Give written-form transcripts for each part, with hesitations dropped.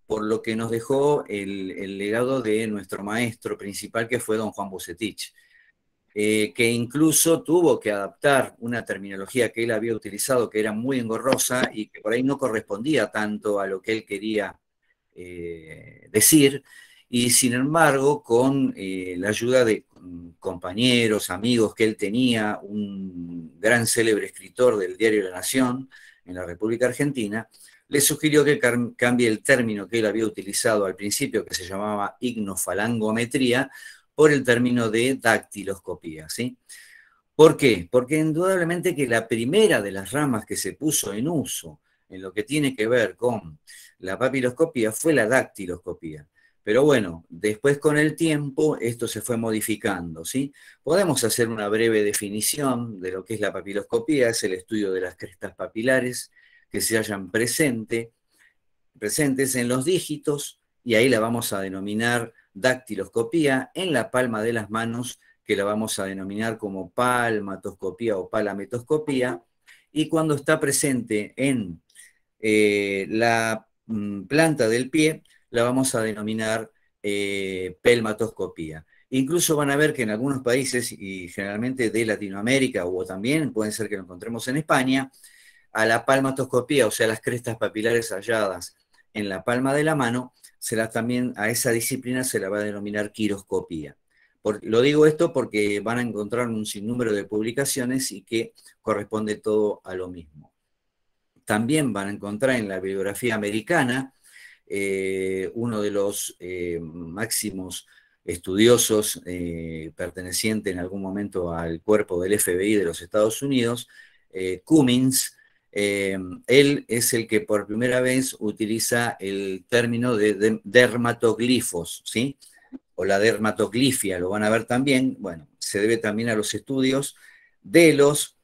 por lo que nos dejó el legado de nuestro maestro principal, que fue don Juan Bucetich, que incluso tuvo que adaptar una terminología que él había utilizado, que era muy engorrosa y que por ahí no correspondía tanto a lo que él quería decir, y sin embargo, con la ayuda de compañeros, amigos que él tenía, un gran célebre escritor del diario La Nación en la República Argentina, le sugirió que cambie el término que él había utilizado al principio, que se llamaba ignofalangometría, por el término de dactiloscopía, ¿sí? ¿Por qué? Porque indudablemente que la primera de las ramas que se puso en uso en lo que tiene que ver con la papiloscopía fue la dactiloscopía. Pero bueno, después con el tiempo esto se fue modificando, ¿sí? Podemos hacer una breve definición de lo que es la papiloscopía. Es el estudio de las crestas papilares que se hallan presentes en los dígitos, y ahí la vamos a denominar dactiloscopía, en la palma de las manos, que la vamos a denominar como palmatoscopía o palametoscopía, y cuando está presente en la planta del pie, la vamos a denominar pelmatoscopía. Incluso van a ver que en algunos países, y generalmente de Latinoamérica, o también pueden ser que lo encontremos en España, a la palmatoscopía, o sea, las crestas papilares halladas en la palma de la mano, también a esa disciplina se la va a denominar quiroscopía. Lo digo esto porque van a encontrar un sinnúmero de publicaciones y que corresponde todo a lo mismo. También van a encontrar en la bibliografía americana uno de los máximos estudiosos perteneciente en algún momento al cuerpo del FBI de los Estados Unidos, Cummins. Él es el que por primera vez utiliza el término de dermatoglifos, ¿sí? O la dermatoglifia, lo van a ver también. Bueno, se debe también a los estudios de los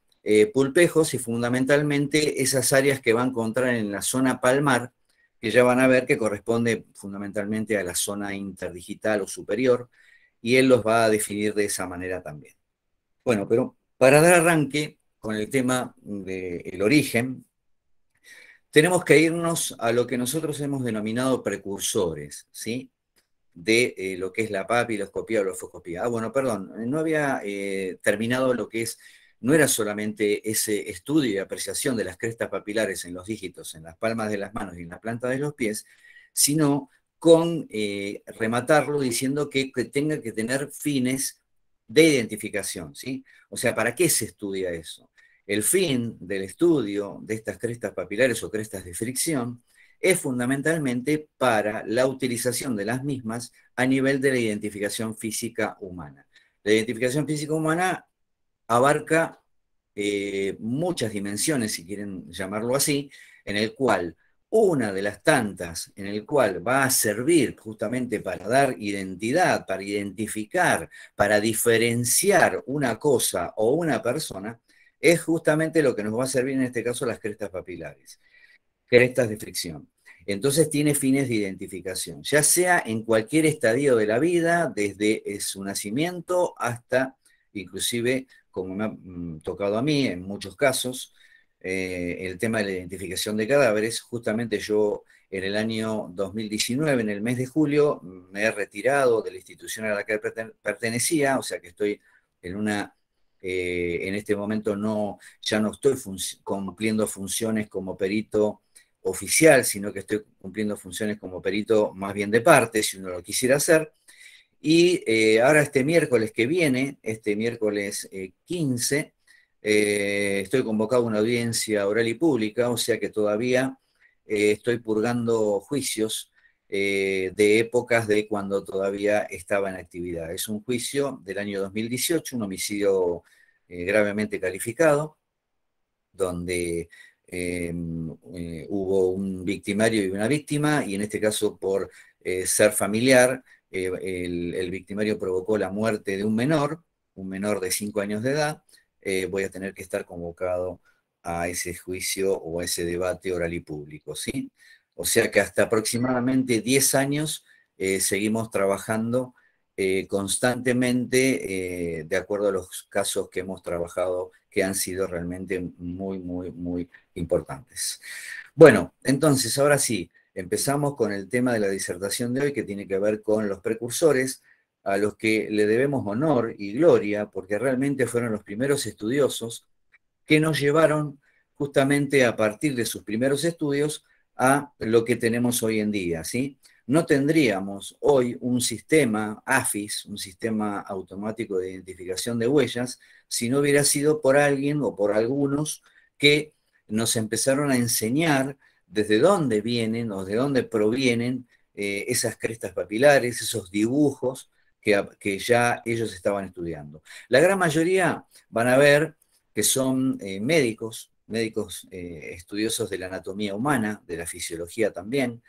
pulpejos y fundamentalmente esas áreas que va a encontrar en la zona palmar, que ya van a ver que corresponde fundamentalmente a la zona interdigital o superior, y él los va a definir de esa manera también. Bueno, pero para dar arranque con el tema del origen, tenemos que irnos a lo que nosotros hemos denominado precursores, ¿sí? De lo que es la papiloscopía o la orfoscopía. Bueno, perdón, no había terminado lo que es, no era solamente ese estudio y apreciación de las crestas papilares en los dígitos, en las palmas de las manos y en la planta de los pies, sino con rematarlo diciendo que tenga que tener fines de identificación, ¿sí? O sea, ¿para qué se estudia eso? El fin del estudio de estas crestas papilares o crestas de fricción es fundamentalmente para la utilización de las mismas a nivel de la identificación física humana. La identificación física humana abarca muchas dimensiones, si quieren llamarlo así, en el cual una de las tantas en el cual va a servir justamente para dar identidad, para identificar, para diferenciar una cosa o una persona, es justamente lo que nos va a servir en este caso las crestas papilares, crestas de fricción. Entonces tiene fines de identificación, ya sea en cualquier estadio de la vida, desde su nacimiento hasta, inclusive, como me ha tocado a mí en muchos casos, el tema de la identificación de cadáveres. Justamente yo en el año 2019, en el mes de julio, me he retirado de la institución a la que pertenecía, o sea que estoy en una... en este momento ya no estoy cumpliendo funciones como perito oficial, sino que estoy cumpliendo funciones como perito más bien de parte, si uno lo quisiera hacer. Y ahora este miércoles que viene, este miércoles 15, estoy convocado a una audiencia oral y pública, o sea que todavía estoy purgando juicios de épocas de cuando todavía estaba en actividad. Es un juicio del año 2018, un homicidio gravemente calificado, donde hubo un victimario y una víctima, y en este caso por ser familiar, el victimario provocó la muerte de un menor de 5 años de edad. Voy a tener que estar convocado a ese juicio o a ese debate oral y público, ¿sí? O sea que hasta aproximadamente 10 años seguimos trabajando constantemente de acuerdo a los casos que hemos trabajado, que han sido realmente muy, muy, muy importantes. Bueno, entonces, ahora sí, Empezamos con el tema de la disertación de hoy, que tiene que ver con los precursores, a los que le debemos honor y gloria, porque realmente fueron los primeros estudiosos que nos llevaron justamente a partir de sus primeros estudios a lo que tenemos hoy en día, ¿sí? No tendríamos hoy un sistema AFIS, un sistema automático de identificación de huellas, si no hubiera sido por alguien o por algunos que nos empezaron a enseñar desde dónde vienen o de dónde provienen esas crestas papilares, esos dibujos que ya ellos estaban estudiando. La gran mayoría van a ver que son médicos estudiosos de la anatomía humana, de la fisiología también,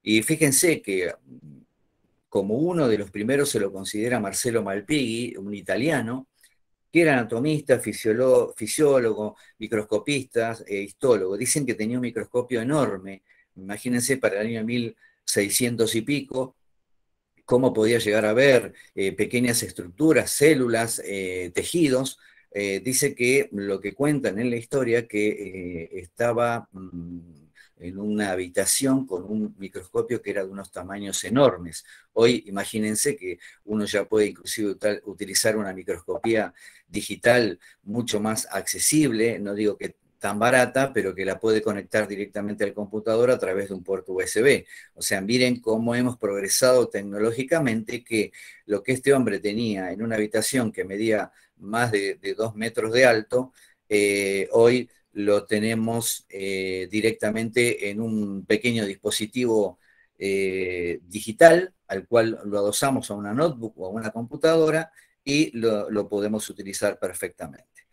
y fíjense que como uno de los primeros se lo considera Marcelo Malpighi, un italiano, que era anatomista, fisiólogo, microscopista, histólogo. Dicen que tenía un microscopio enorme, imagínense para el año 1600 y pico, cómo podía llegar a ver pequeñas estructuras, células, tejidos. Dice que lo que cuentan en la historia, que estaba en una habitación con un microscopio que era de unos tamaños enormes. Hoy imagínense que uno ya puede inclusive utilizar una microscopía digital mucho más accesible, no digo que tan barata, pero que la puede conectar directamente al computador a través de un puerto USB. O sea, miren cómo hemos progresado tecnológicamente, que lo que este hombre tenía en una habitación que medía más de 2 metros de alto, hoy lo tenemos directamente en un pequeño dispositivo digital, al cual lo adosamos a una notebook o a una computadora y lo podemos utilizar perfectamente.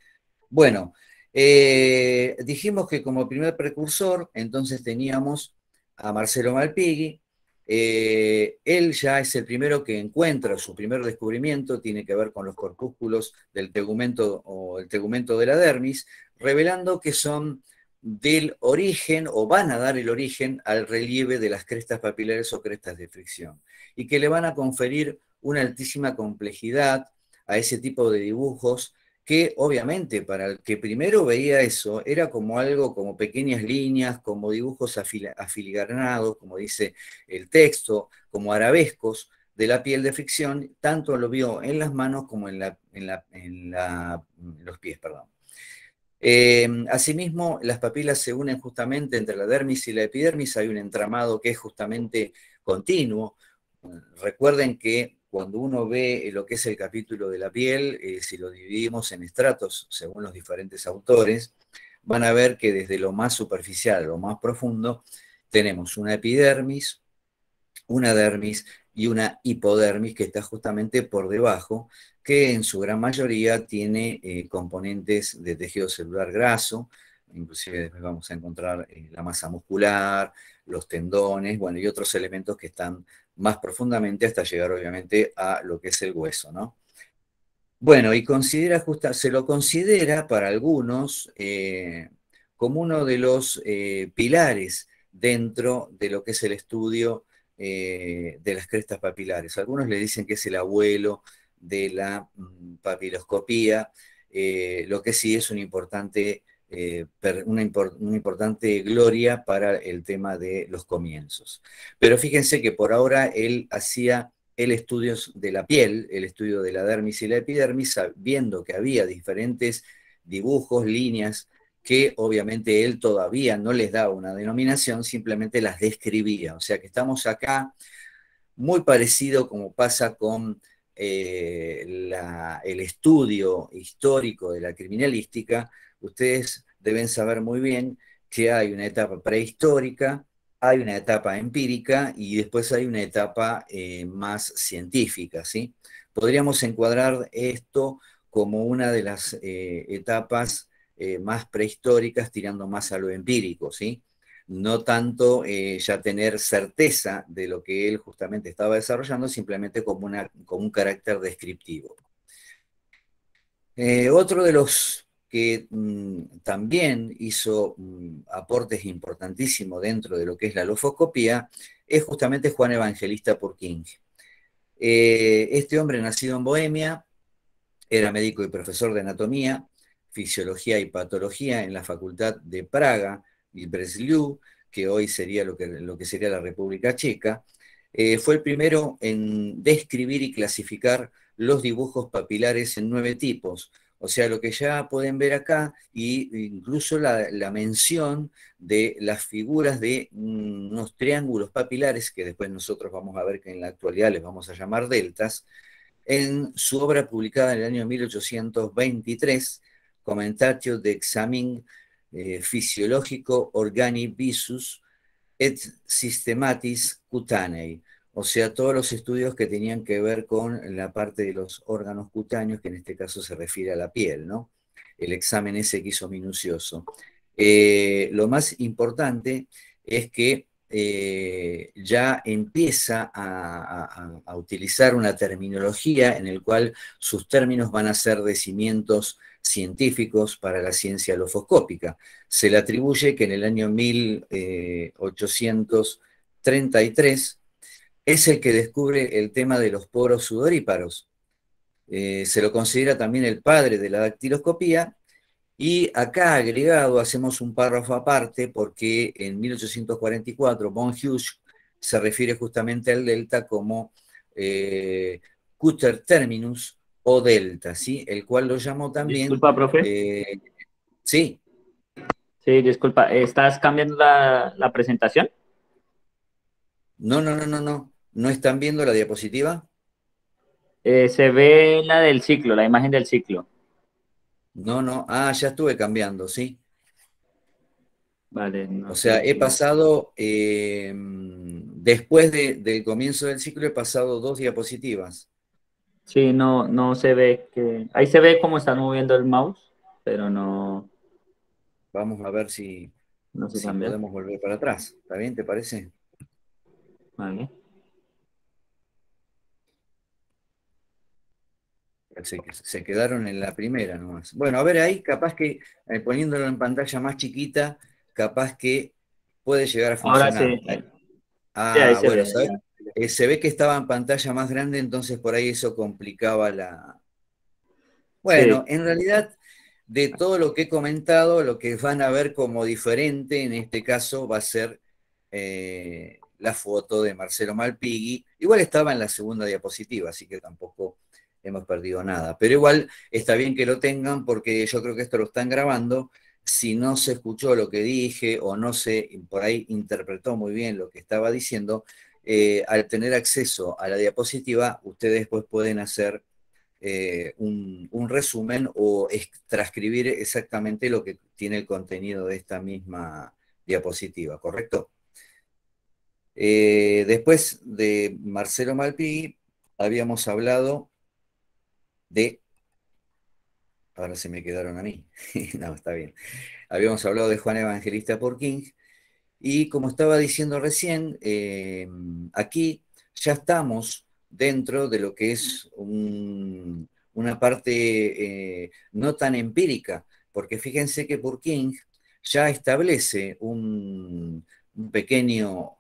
Bueno, dijimos que como primer precursor, entonces teníamos a Marcelo Malpighi. Él ya es el primero que encuentra, su primer descubrimiento tiene que ver con los corpúsculos del tegumento o el tegumento de la dermis, revelando que son del origen o van a dar el origen al relieve de las crestas papilares o crestas de fricción, y que le van a conferir una altísima complejidad a ese tipo de dibujos, que obviamente para el que primero veía eso era como algo, como pequeñas líneas, como dibujos afiligranados, como dice el texto, como arabescos de la piel de fricción, tanto lo vio en las manos como en los pies, perdón. Asimismo, las papilas se unen justamente entre la dermis y la epidermis, hay un entramado que es justamente continuo. Recuerden que cuando uno ve lo que es el capítulo de la piel, si lo dividimos en estratos según los diferentes autores, van a ver que desde lo más superficial a lo más profundo tenemos una epidermis, una dermis y una hipodermis que está justamente por debajo, que en su gran mayoría tiene componentes de tejido celular graso, inclusive después vamos a encontrar la masa muscular, los tendones, bueno, y otros elementos que están más profundamente hasta llegar obviamente a lo que es el hueso, ¿no? Bueno, y se lo considera para algunos como uno de los pilares dentro de lo que es el estudio de las crestas papilares. Algunos le dicen que es el abuelo de la papiloscopía, lo que sí es una importante gloria para el tema de los comienzos. Pero fíjense que por ahora él hacía el estudio de la piel, el estudio de la dermis y la epidermis, viendo que había diferentes dibujos, líneas, que obviamente él todavía no les daba una denominación, simplemente las describía. O sea que estamos acá muy parecido como pasa con el estudio histórico de la criminalística. Ustedes deben saber muy bien que hay una etapa prehistórica, hay una etapa empírica y después hay una etapa más científica, ¿sí? Podríamos encuadrar esto como una de las etapas más prehistóricas, tirando más a lo empírico, ¿sí? No tanto ya tener certeza de lo que él justamente estaba desarrollando, simplemente como un carácter descriptivo. Otro de los que también hizo aportes importantísimos dentro de lo que es la lofoscopía es justamente Juan Evangelista Purkinje. Este hombre, nacido en Bohemia, era médico y profesor de anatomía, fisiología y patología en la Facultad de Praga y Breslau, que hoy sería lo que sería la República Checa, fue el primero en describir y clasificar los dibujos papilares en 9 tipos. O sea, lo que ya pueden ver acá, y incluso la mención de las figuras de unos triángulos papilares, que después nosotros vamos a ver que en la actualidad les vamos a llamar deltas, en su obra publicada en el año 1823, Commentatio de Examen Physiologico Organi Visus et Systematis Cutanei, o sea, todos los estudios que tenían que ver con la parte de los órganos cutáneos, que en este caso se refiere a la piel, ¿no? El examen ese que hizo minucioso. Lo más importante es que ya empieza a utilizar una terminología en el cual sus términos van a ser de cimientos científicos para la ciencia lofoscópica. Se le atribuye que en el año 1833 es el que descubre el tema de los poros sudoríparos. Se lo considera también el padre de la dactiloscopía, y acá agregado hacemos un párrafo aparte porque en 1844 von Hughes se refiere justamente al delta como Cutter terminus o delta, ¿sí? El cual lo llamó también, Disculpa, profe. eh, sí, Sí, disculpa. ¿Estás cambiando la presentación? no, no, no, no, no, ¿no están viendo la diapositiva? Se ve la del ciclo, la imagen del ciclo. No, no, ya estuve cambiando, ¿sí? Vale, no O sé sea, he si... pasado, después del comienzo del ciclo, he pasado 2 diapositivas. Sí, no, no se ve que... Ahí se ve cómo están moviendo el mouse, pero no, Vamos a ver si, no se si cambia. podemos volver para atrás. ¿Está bien? ¿Te parece? Vale. Se quedaron en la primera nomás. Bueno, a ver ahí, capaz que poniéndolo en pantalla más chiquita, capaz que puede llegar a Ahora sí, funcionar. sí, ahí se Bueno, ve. ¿sabes? Ya. Se ve que estaba en pantalla más grande, entonces por ahí eso complicaba la... Bueno, Sí, en realidad, de todo lo que he comentado, lo que van a ver como diferente en este caso va a ser la foto de Marcelo Malpighi. Igual estaba en la segunda diapositiva, así que tampoco hemos perdido nada. Pero igual está bien que lo tengan porque yo creo que esto lo están grabando. Si no se escuchó lo que dije o no se por ahí interpretó muy bien lo que estaba diciendo, al tener acceso a la diapositiva, ustedes después pueden hacer un resumen o transcribir exactamente lo que tiene el contenido de esta misma diapositiva, ¿correcto? Después de Marcelo Malpighi, habíamos hablado de... Ahora se me quedaron a mí. No, está bien. Habíamos hablado de Juan Evangelista Porquín. Y como estaba diciendo recién, aquí ya estamos dentro de lo que es una parte no tan empírica, porque fíjense que Purkinje ya establece un pequeño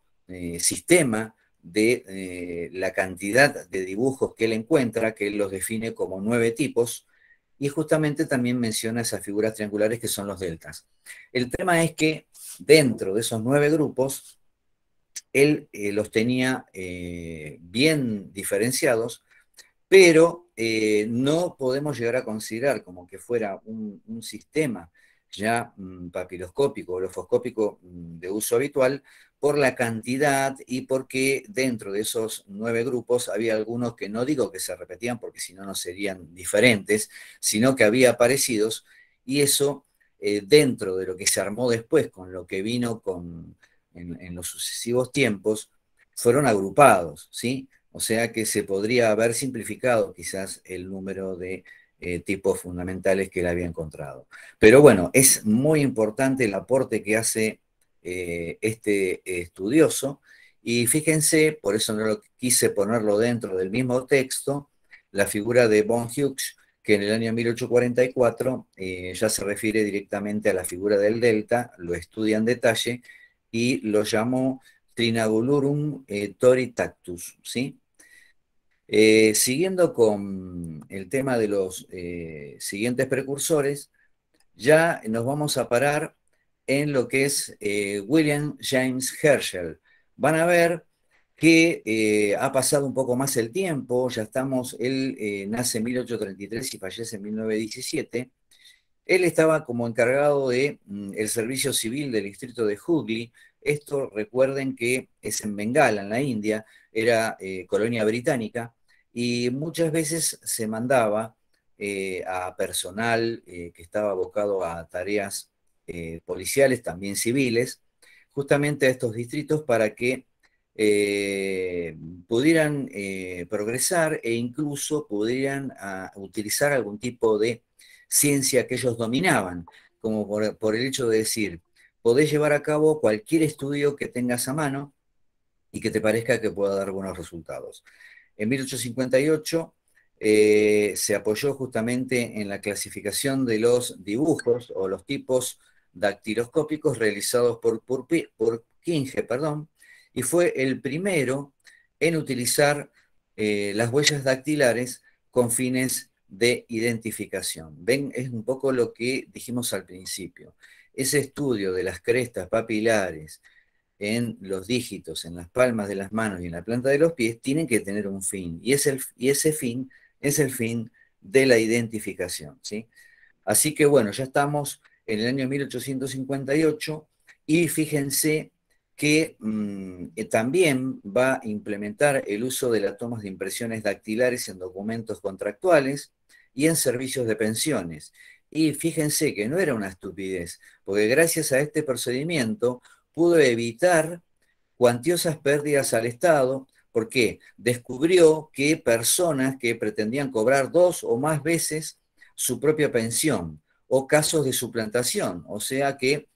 sistema de la cantidad de dibujos que él encuentra, que él los define como 9 tipos, y justamente también menciona esas figuras triangulares que son los deltas. El tema es que dentro de esos 9 grupos, él los tenía bien diferenciados, pero no podemos llegar a considerar como que fuera un sistema ya papiloscópico o lofoscópico de uso habitual por la cantidad y porque dentro de esos 9 grupos había algunos que no digo que se repetían porque si no, no serían diferentes, sino que había parecidos y eso dentro de lo que se armó después con lo que vino en los sucesivos tiempos, fueron agrupados, ¿sí? O sea que se podría haber simplificado quizás el número de tipos fundamentales que él había encontrado. Pero bueno, es muy importante el aporte que hace este estudioso y fíjense, por eso no lo quise ponerlo dentro del mismo texto, la figura de von Hughes, que en el año 1844 ya se refiere directamente a la figura del delta, lo estudia en detalle y lo llamó Trinangulurum tori tactus, ¿sí? Siguiendo con el tema de los siguientes precursores, ya nos vamos a parar en lo que es William James Herschel. Van a ver que ha pasado un poco más el tiempo, ya estamos, él nace en 1833 y fallece en 1917. Él estaba como encargado de el servicio civil del distrito de Hooghly. Esto recuerden que es en Bengala, en la India, era colonia británica, y muchas veces se mandaba a personal que estaba abocado a tareas policiales, también civiles, justamente a estos distritos para que eh, pudieran progresar e incluso pudieran utilizar algún tipo de ciencia que ellos dominaban, como por el hecho de decir, podés llevar a cabo cualquier estudio que tengas a mano y que te parezca que pueda dar buenos resultados. En 1858 se apoyó justamente en la clasificación de los dibujos o los tipos dactiloscópicos realizados por Kinge, perdón, y fue el primero en utilizar las huellas dactilares con fines de identificación. Ven, es un poco lo que dijimos al principio. Ese estudio de las crestas papilares en los dígitos, en las palmas de las manos y en la planta de los pies, tienen que tener un fin. Y ese fin es el fin de la identificación, ¿sí? Así que bueno, ya estamos en el año 1858 y fíjense que también va a implementar el uso de las tomas de impresiones dactilares en documentos contractuales y en servicios de pensiones. Y fíjense que no era una estupidez, porque gracias a este procedimiento pudo evitar cuantiosas pérdidas al Estado, porque descubrió que personas que pretendían cobrar 2 o más veces su propia pensión, o casos de suplantación, o sea que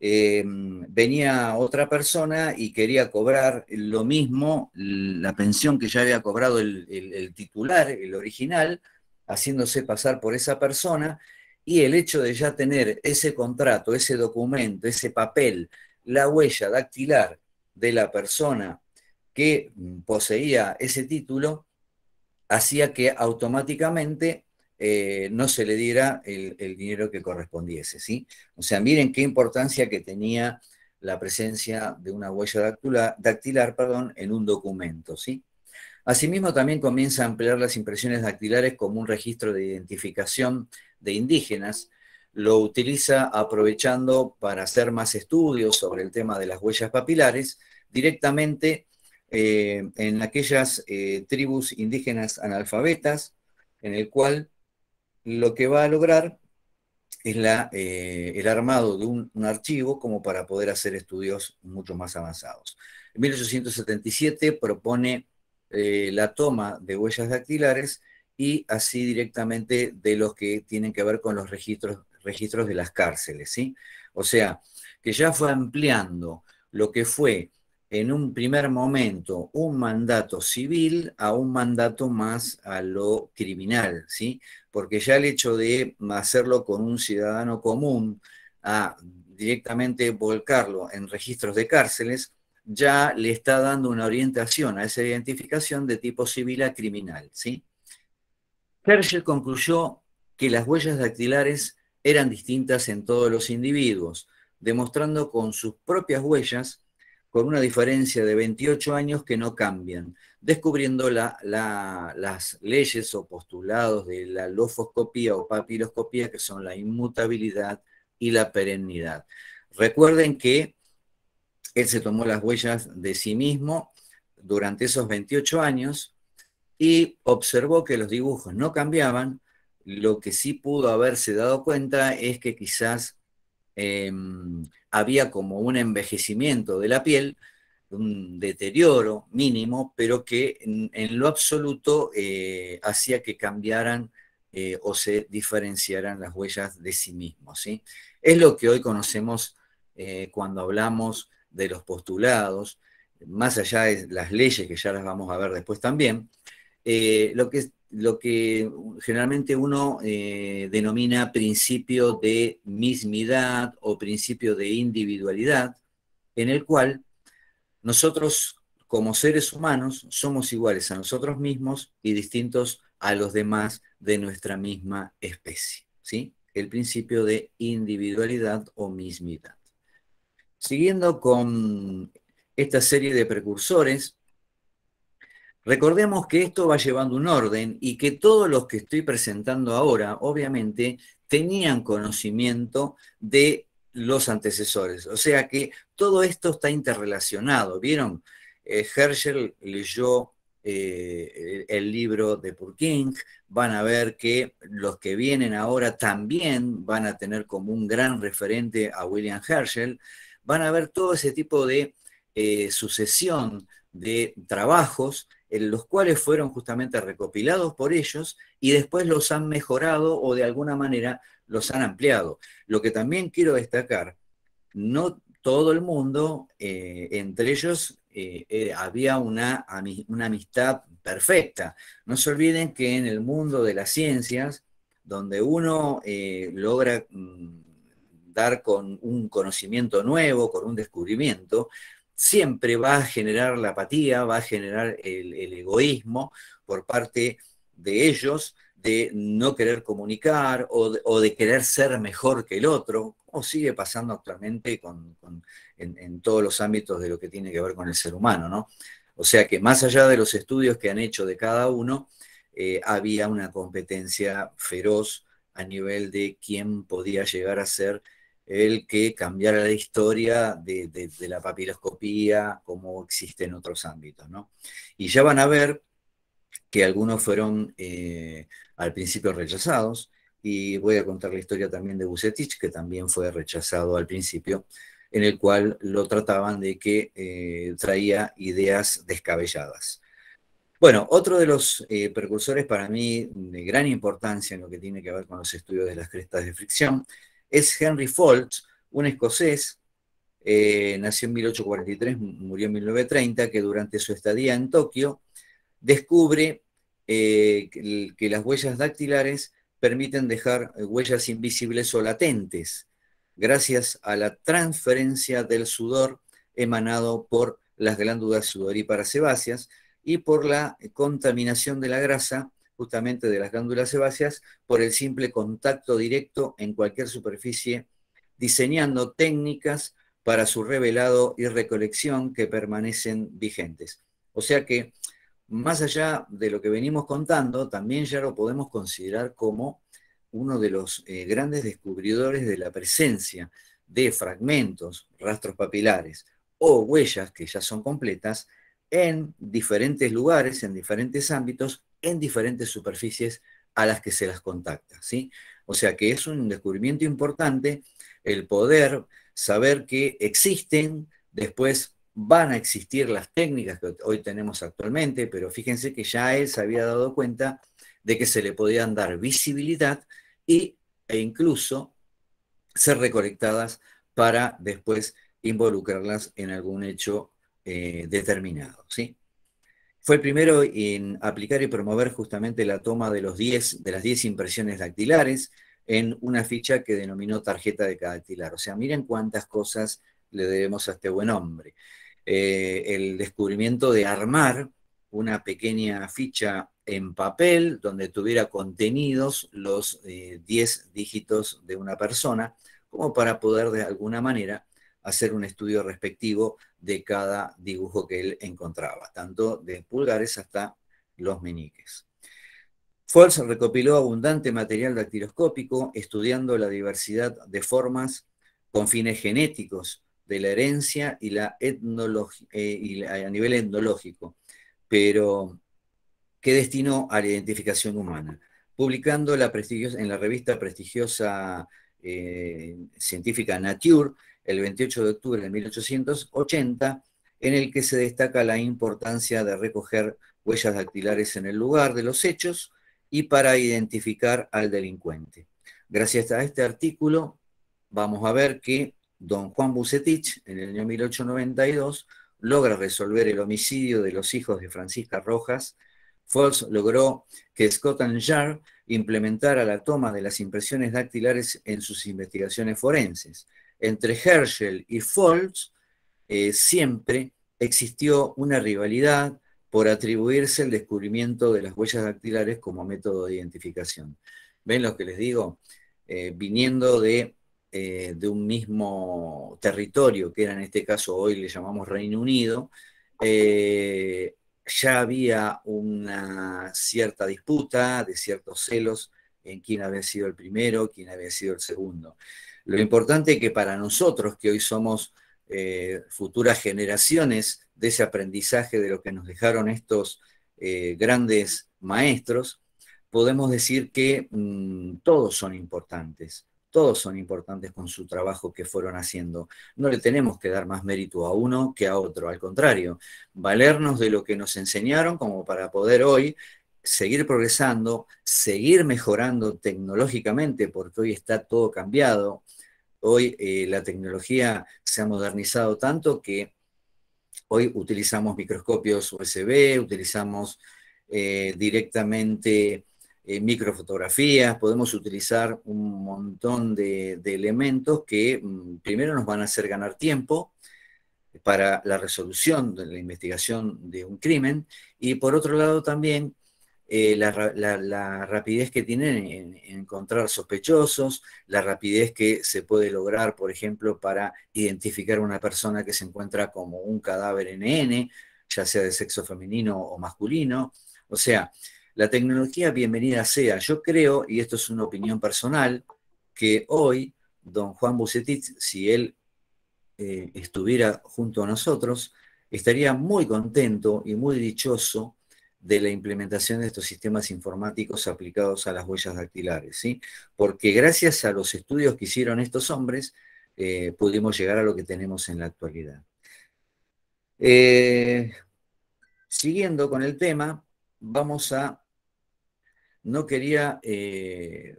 venía otra persona y quería cobrar lo mismo, la pensión que ya había cobrado el titular, el original, haciéndose pasar por esa persona, y el hecho de ya tener ese contrato, ese documento, ese papel, la huella dactilar de la persona que poseía ese título, hacía que automáticamente no se le diera el dinero que correspondiese, ¿sí? O sea, miren qué importancia que tenía la presencia de una huella dactilar, perdón, en un documento, ¿sí? Asimismo, también comienza a emplear las impresiones dactilares como un registro de identificación de indígenas. Lo utiliza aprovechando para hacer más estudios sobre el tema de las huellas papilares directamente en aquellas tribus indígenas analfabetas, en el cual lo que va a lograr es el armado de un archivo como para poder hacer estudios mucho más avanzados. En 1877 propone la toma de huellas dactilares y así directamente de los que tienen que ver con los registros de las cárceles, ¿sí? O sea, que ya fue ampliando lo que fue en un primer momento un mandato civil a un mandato más a lo criminal, ¿sí? Porque ya el hecho de hacerlo con un ciudadano común, a directamente volcarlo en registros de cárceles, ya le está dando una orientación a esa identificación de tipo civil a criminal, ¿sí? Herschel concluyó que las huellas dactilares eran distintas en todos los individuos, demostrando con sus propias huellas, con una diferencia de 28 años que no cambian, descubriendo las leyes o postulados de la lofoscopía o papiloscopía, que son la inmutabilidad y la perennidad. Recuerden que él se tomó las huellas de sí mismo durante esos 28 años y observó que los dibujos no cambiaban. Lo que sí pudo haberse dado cuenta es que quizás eh, había como un envejecimiento de la piel, un deterioro mínimo, pero que en lo absoluto hacía que cambiaran o se diferenciaran las huellas de sí mismos, ¿sí? Es lo que hoy conocemos cuando hablamos de los postulados, más allá de las leyes, que ya las vamos a ver después también, lo que generalmente uno denomina principio de mismidad o principio de individualidad, en el cual nosotros como seres humanos somos iguales a nosotros mismos y distintos a los demás de nuestra misma especie, ¿sí? El principio de individualidad o mismidad. Siguiendo con esta serie de precursores, recordemos que esto va llevando un orden y que todos los que estoy presentando ahora, obviamente, tenían conocimiento de los antecesores. O sea que todo esto está interrelacionado. ¿Vieron? Herschel leyó el libro de Purkinje. Van a ver que los que vienen ahora también van a tener como un gran referente a William Herschel. Van a ver todo ese tipo de sucesión de trabajos en los cuales fueron justamente recopilados por ellos y después los han mejorado o de alguna manera los han ampliado. Lo que también quiero destacar, no todo el mundo, entre ellos había una amistad perfecta. No se olviden que en el mundo de las ciencias, donde uno logra dar con un conocimiento nuevo, con un descubrimiento, siempre va a generar la apatía, va a generar el egoísmo por parte de ellos, de no querer comunicar o de querer ser mejor que el otro, como sigue pasando actualmente en todos los ámbitos de lo que tiene que ver con el ser humano, ¿no? O sea que más allá de los estudios que han hecho de cada uno, había una competencia feroz a nivel de quién podía llegar a ser el que cambiara la historia de la papiloscopía como existe en otros ámbitos, ¿no? Y ya van a ver que algunos fueron al principio rechazados, y voy a contar la historia también de Vucetich, que también fue rechazado al principio, en el cual lo trataban de que traía ideas descabelladas. Bueno, otro de los precursores para mí de gran importancia en lo que tiene que ver con los estudios de las crestas de fricción es Henry Folts, un escocés, nació en 1843, murió en 1930, que durante su estadía en Tokio descubre que las huellas dactilares permiten dejar huellas invisibles o latentes, gracias a la transferencia del sudor emanado por las glándulas sudoríparas sebáceas y por la contaminación de la grasa, justamente de las glándulas sebáceas, por el simple contacto directo en cualquier superficie, diseñando técnicas para su revelado y recolección que permanecen vigentes. O sea que, más allá de lo que venimos contando, también ya lo podemos considerar como uno de los grandes descubridores de la presencia de fragmentos, rastros papilares o huellas que ya son completas en diferentes lugares, en diferentes ámbitos, en diferentes superficies a las que se las contacta, ¿sí? O sea que es un descubrimiento importante el poder saber que existen, después van a existir las técnicas que hoy tenemos actualmente, pero fíjense que ya él se había dado cuenta de que se le podían dar visibilidad e incluso ser recolectadas para después involucrarlas en algún hecho determinado, ¿sí? Fue el primero en aplicar y promover justamente la toma de las 10 impresiones dactilares en una ficha que denominó tarjeta de dactilar. O sea, miren cuántas cosas le debemos a este buen hombre. El descubrimiento de armar una pequeña ficha en papel donde tuviera contenidos los 10 dígitos de una persona, como para poder de alguna manera hacer un estudio respectivo de cada dibujo que él encontraba, tanto de pulgares hasta los meñiques. Foltz recopiló abundante material dactiloscópico, estudiando la diversidad de formas con fines genéticos de la herencia y a nivel etnológico, pero que destinó a la identificación humana, publicando en la revista prestigiosa científica Nature el 28 de octubre de 1880, en el que se destaca la importancia de recoger huellas dactilares en el lugar de los hechos y para identificar al delincuente. Gracias a este artículo vamos a ver que don Juan Vucetich, en el año 1892, logra resolver el homicidio de los hijos de Francisca Rojas. Foltz logró que Scotland Yard implementara la toma de las impresiones dactilares en sus investigaciones forenses. Entre Herschel y Foltz siempre existió una rivalidad por atribuirse el descubrimiento de las huellas dactilares como método de identificación. ¿Ven lo que les digo? Viniendo de de un mismo territorio, que era en este caso hoy le llamamos Reino Unido, ya había una cierta disputa, de ciertos celos en quién había sido el primero, quién había sido el segundo. Lo importante es que para nosotros, que hoy somos futuras generaciones de ese aprendizaje de lo que nos dejaron estos grandes maestros, podemos decir que todos son importantes con su trabajo que fueron haciendo. No le tenemos que dar más mérito a uno que a otro, al contrario, valernos de lo que nos enseñaron como para poder hoy seguir progresando, seguir mejorando tecnológicamente, porque hoy está todo cambiado. Hoy la tecnología se ha modernizado tanto que hoy utilizamos microscopios USB, utilizamos directamente microfotografías, podemos utilizar un montón de elementos que primero nos van a hacer ganar tiempo para la resolución de la investigación de un crimen, y por otro lado también la rapidez que tienen en encontrar sospechosos, la rapidez que se puede lograr, por ejemplo, para identificar a una persona que se encuentra como un cadáver NN, ya sea de sexo femenino o masculino. O sea, la tecnología bienvenida sea. Yo creo, y esto es una opinión personal, que hoy don Juan Bucetich, si él estuviera junto a nosotros, estaría muy contento y muy dichoso de la implementación de estos sistemas informáticos aplicados a las huellas dactilares, ¿sí? Porque gracias a los estudios que hicieron estos hombres, pudimos llegar a lo que tenemos en la actualidad. Siguiendo con el tema, vamos a... No quería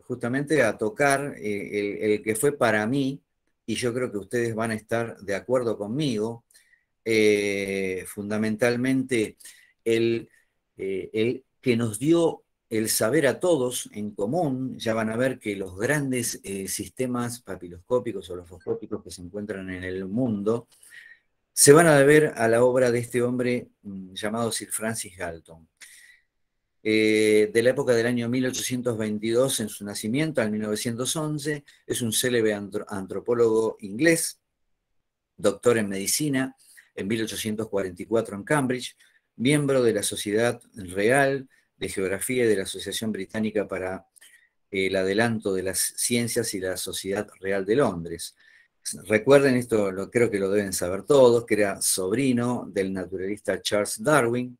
justamente a tocar el que fue para mí, y yo creo que ustedes van a estar de acuerdo conmigo, fundamentalmente el que nos dio el saber a todos en común. Ya van a ver que los grandes sistemas papiloscópicos o lofoscópicos que se encuentran en el mundo se van a deber a la obra de este hombre llamado Sir Francis Galton. De la época del año 1822 en su nacimiento, al 1911, es un célebre antropólogo inglés, doctor en medicina, en 1844 en Cambridge, miembro de la Sociedad Real de Geografía y de la Asociación Británica para el Adelanto de las Ciencias y la Sociedad Real de Londres. Recuerden, esto creo que lo deben saber todos, que era sobrino del naturalista Charles Darwin.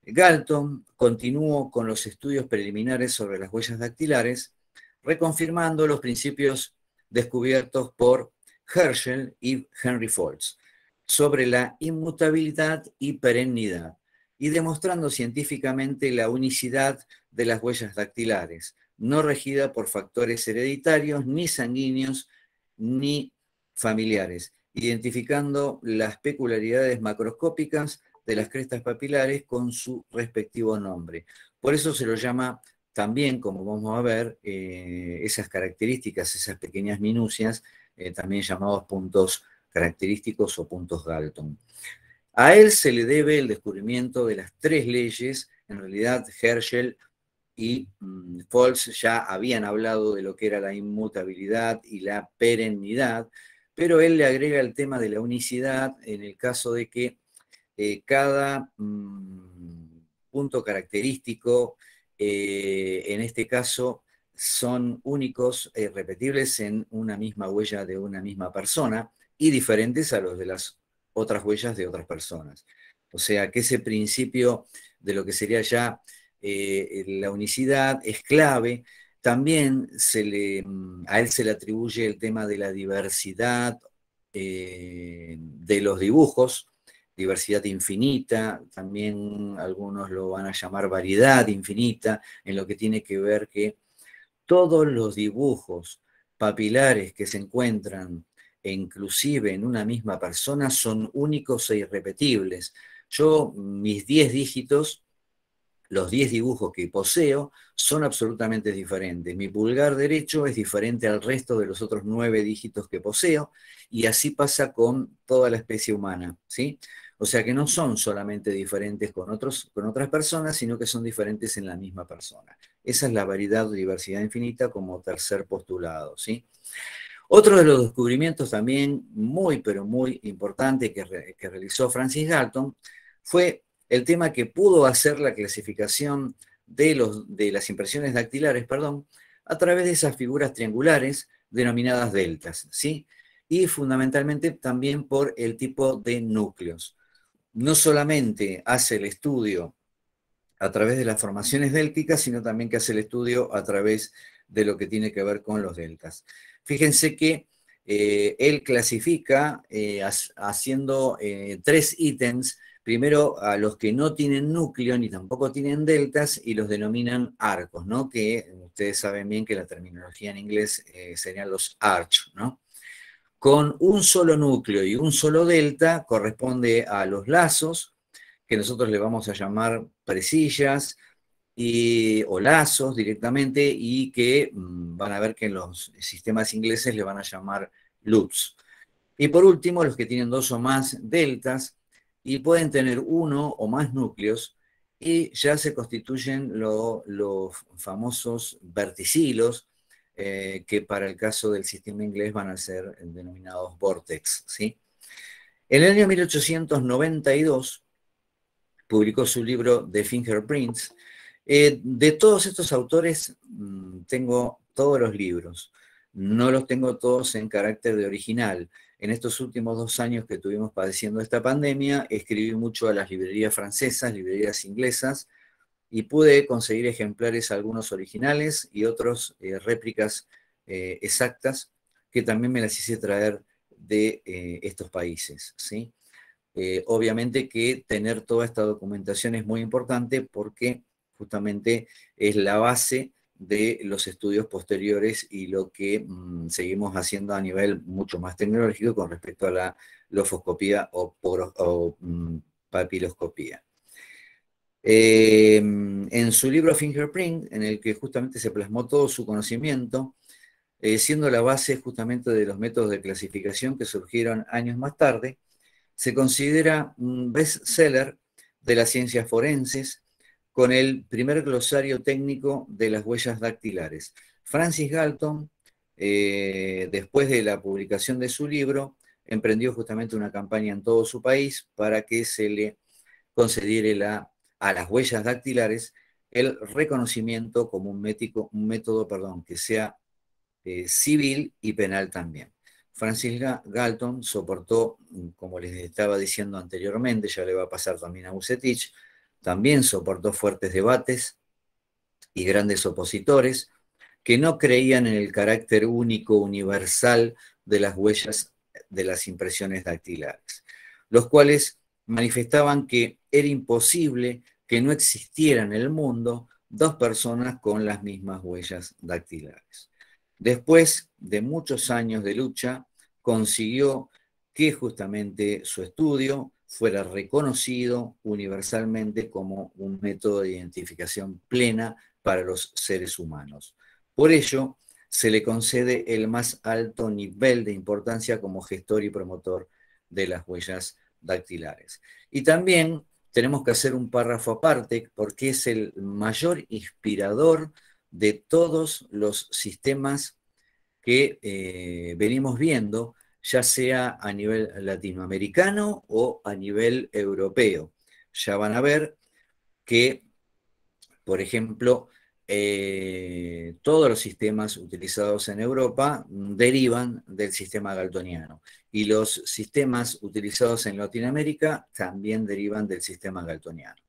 Galton continuó con los estudios preliminares sobre las huellas dactilares, reconfirmando los principios descubiertos por Herschel y Henry Foltz sobre la inmutabilidad y perennidad, y demostrando científicamente la unicidad de las huellas dactilares, no regida por factores hereditarios, ni sanguíneos, ni familiares, identificando las peculiaridades macroscópicas de las crestas papilares con su respectivo nombre. Por eso se lo llama también, como vamos a ver, esas características, esas pequeñas minucias, también llamados puntos característicos o puntos Galton. A él se le debe el descubrimiento de las tres leyes. En realidad Herschel y Foltz ya habían hablado de lo que era la inmutabilidad y la perennidad, pero él le agrega el tema de la unicidad en el caso de que cada punto característico, en este caso, son únicos, repetibles en una misma huella de una misma persona y diferentes a los de las otras huellas de otras personas. O sea que ese principio de lo que sería ya la unicidad es clave. También a él se le atribuye el tema de la diversidad de los dibujos, diversidad infinita, también algunos lo van a llamar variedad infinita, en lo que tiene que ver que todos los dibujos papilares que se encuentran e inclusive en una misma persona son únicos e irrepetibles. Yo, mis 10 dígitos, los 10 dibujos que poseo son absolutamente diferentes. Mi pulgar derecho es diferente al resto de los otros 9 dígitos que poseo, y así pasa con toda la especie humana, ¿sí? O sea que no son solamente diferentes con otras personas, sino que son diferentes en la misma persona. Esa es la variedad o diversidad infinita como tercer postulado, ¿sí? Otro de los descubrimientos también muy, pero muy importante que realizó Francis Galton fue el tema que pudo hacer la clasificación de las impresiones dactilares, perdón, a través de esas figuras triangulares denominadas deltas, ¿sí? Y fundamentalmente también por el tipo de núcleos. No solamente hace el estudio a través de las formaciones délticas, sino también que hace el estudio a través de lo que tiene que ver con los deltas. Fíjense que él clasifica haciendo 3 ítems, primero a los que no tienen núcleo ni tampoco tienen deltas y los denominan arcos, ¿no? Que ustedes saben bien que la terminología en inglés serían los arch, ¿no? Con un solo núcleo y un solo delta corresponde a los lazos, que nosotros le vamos a llamar presillas o lazos directamente, y que van a ver que en los sistemas ingleses le van a llamar loops. Y por último, los que tienen 2 o más deltas y pueden tener 1 o más núcleos, y ya se constituyen los famosos verticilos, que para el caso del sistema inglés van a ser denominados vortex, ¿sí? En el año 1892 publicó su libro The Fingerprints. De todos estos autores tengo todos los libros, no los tengo todos en carácter de original. En estos últimos 2 años que estuvimos padeciendo esta pandemia, escribí mucho a las librerías francesas, librerías inglesas, y pude conseguir ejemplares, algunos originales y otros réplicas exactas, que también me las hice traer de estos países, ¿sí? Obviamente que tener toda esta documentación es muy importante porque justamente es la base de los estudios posteriores y lo que seguimos haciendo a nivel mucho más tecnológico con respecto a la lofoscopía o papiloscopía. En su libro Fingerprint, en el que justamente se plasmó todo su conocimiento, siendo la base justamente de los métodos de clasificación que surgieron años más tarde, se considera un bestseller de las ciencias forenses, con el primer glosario técnico de las huellas dactilares. Francis Galton, después de la publicación de su libro, emprendió justamente una campaña en todo su país para que se le concediera a las huellas dactilares el reconocimiento como un método que sea civil y penal también. Francis Galton soportó, como les estaba diciendo anteriormente, ya le va a pasar también a Vucetich, también soportó fuertes debates y grandes opositores que no creían en el carácter único, universal de las huellas de las impresiones dactilares, los cuales manifestaban que era imposible que no existieran en el mundo 2 personas con las mismas huellas dactilares. Después de muchos años de lucha, consiguió que justamente su estudio fuera reconocido universalmente como un método de identificación plena para los seres humanos. Por ello, se le concede el más alto nivel de importancia como gestor y promotor de las huellas dactilares. Y también tenemos que hacer un párrafo aparte porque es el mayor inspirador de todos los sistemas que venimos viendo, ya sea a nivel latinoamericano o a nivel europeo. Ya van a ver que, por ejemplo, todos los sistemas utilizados en Europa derivan del sistema galtoniano, y los sistemas utilizados en Latinoamérica también derivan del sistema galtoniano.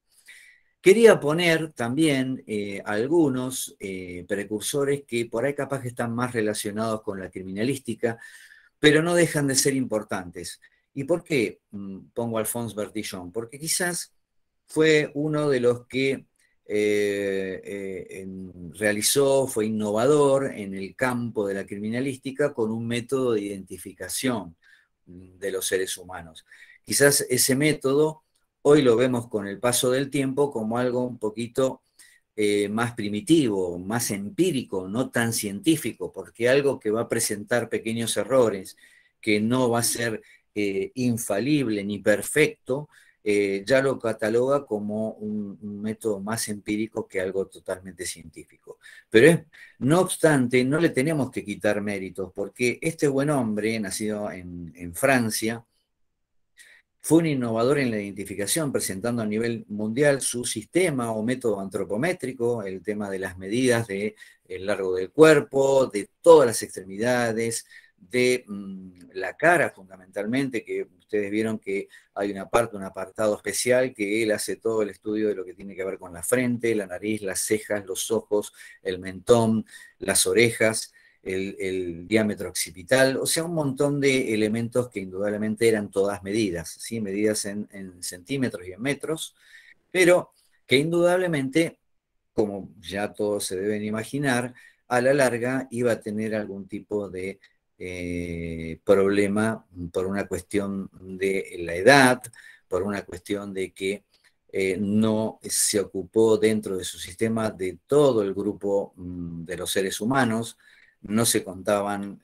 Quería poner también algunos precursores que por ahí capaz que están más relacionados con la criminalística, pero no dejan de ser importantes. ¿Y por qué pongo a Alphonse Bertillon? Porque quizás fue uno de los que realizó, fue innovador en el campo de la criminalística con un método de identificación de los seres humanos. Quizás ese método hoy lo vemos con el paso del tiempo como algo un poquito más primitivo, más empírico, no tan científico, porque algo que va a presentar pequeños errores, que no va a ser infalible ni perfecto, ya lo cataloga como un método más empírico que algo totalmente científico. Pero no obstante, no le tenemos que quitar méritos, porque este buen hombre, nacido en Francia, fue un innovador en la identificación, presentando a nivel mundial su sistema o método antropométrico, el tema de las medidas del largo del cuerpo, de todas las extremidades, de la cara fundamentalmente, que ustedes vieron que hay una parte, un apartado especial, que él hace todo el estudio de lo que tiene que ver con la frente, la nariz, las cejas, los ojos, el mentón, las orejas, el diámetro occipital, o sea, un montón de elementos que indudablemente eran todas medidas, ¿sí? Medidas en centímetros y en metros, pero que indudablemente, como ya todos se deben imaginar, a la larga iba a tener algún tipo de problema por una cuestión de la edad, por una cuestión de que no se ocupó dentro de su sistema de todo el grupo de los seres humanos, no se contaban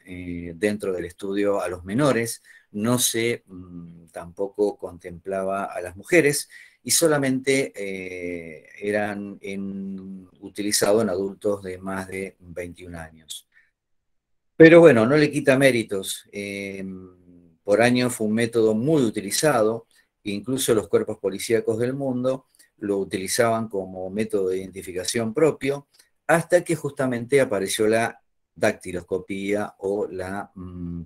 dentro del estudio a los menores, no se tampoco contemplaba a las mujeres y solamente eran utilizados en adultos de más de 21 años. Pero bueno, no le quita méritos. Por años fue un método muy utilizado, incluso los cuerpos policíacos del mundo lo utilizaban como método de identificación propio, hasta que justamente apareció la dactiloscopía o la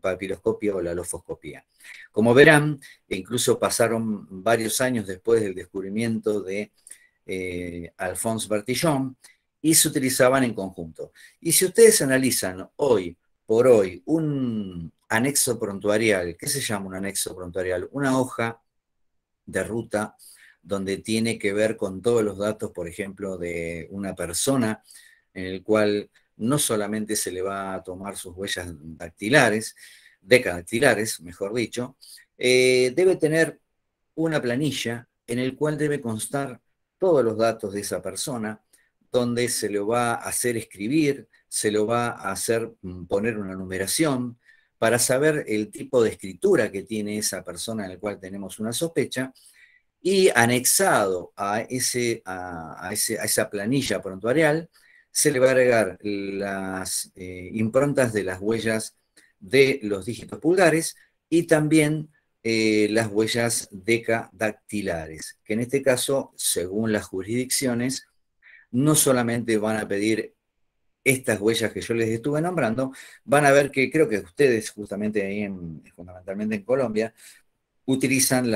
papiloscopía o la lofoscopía. Como verán, incluso pasaron varios años después del descubrimiento de Alphonse Bertillon y se utilizaban en conjunto. Y si ustedes analizan hoy por hoy un anexo prontuarial, ¿qué se llama un anexo prontuarial? Una hoja de ruta donde tiene que ver con todos los datos, por ejemplo, de una persona, en el cual no solamente se le va a tomar sus huellas dactilares, decadactilares, mejor dicho, debe tener una planilla en el cual debe constar todos los datos de esa persona, donde se lo va a hacer escribir, se lo va a hacer poner una numeración para saber el tipo de escritura que tiene esa persona en el cual tenemos una sospecha, y anexado a esa planilla prontuarial se le va a agregar las improntas de las huellas de los dígitos pulgares y también las huellas decadactilares, que en este caso, según las jurisdicciones, no solamente van a pedir estas huellas que yo les estuve nombrando, van a ver que creo que ustedes, justamente ahí fundamentalmente en Colombia, utilizan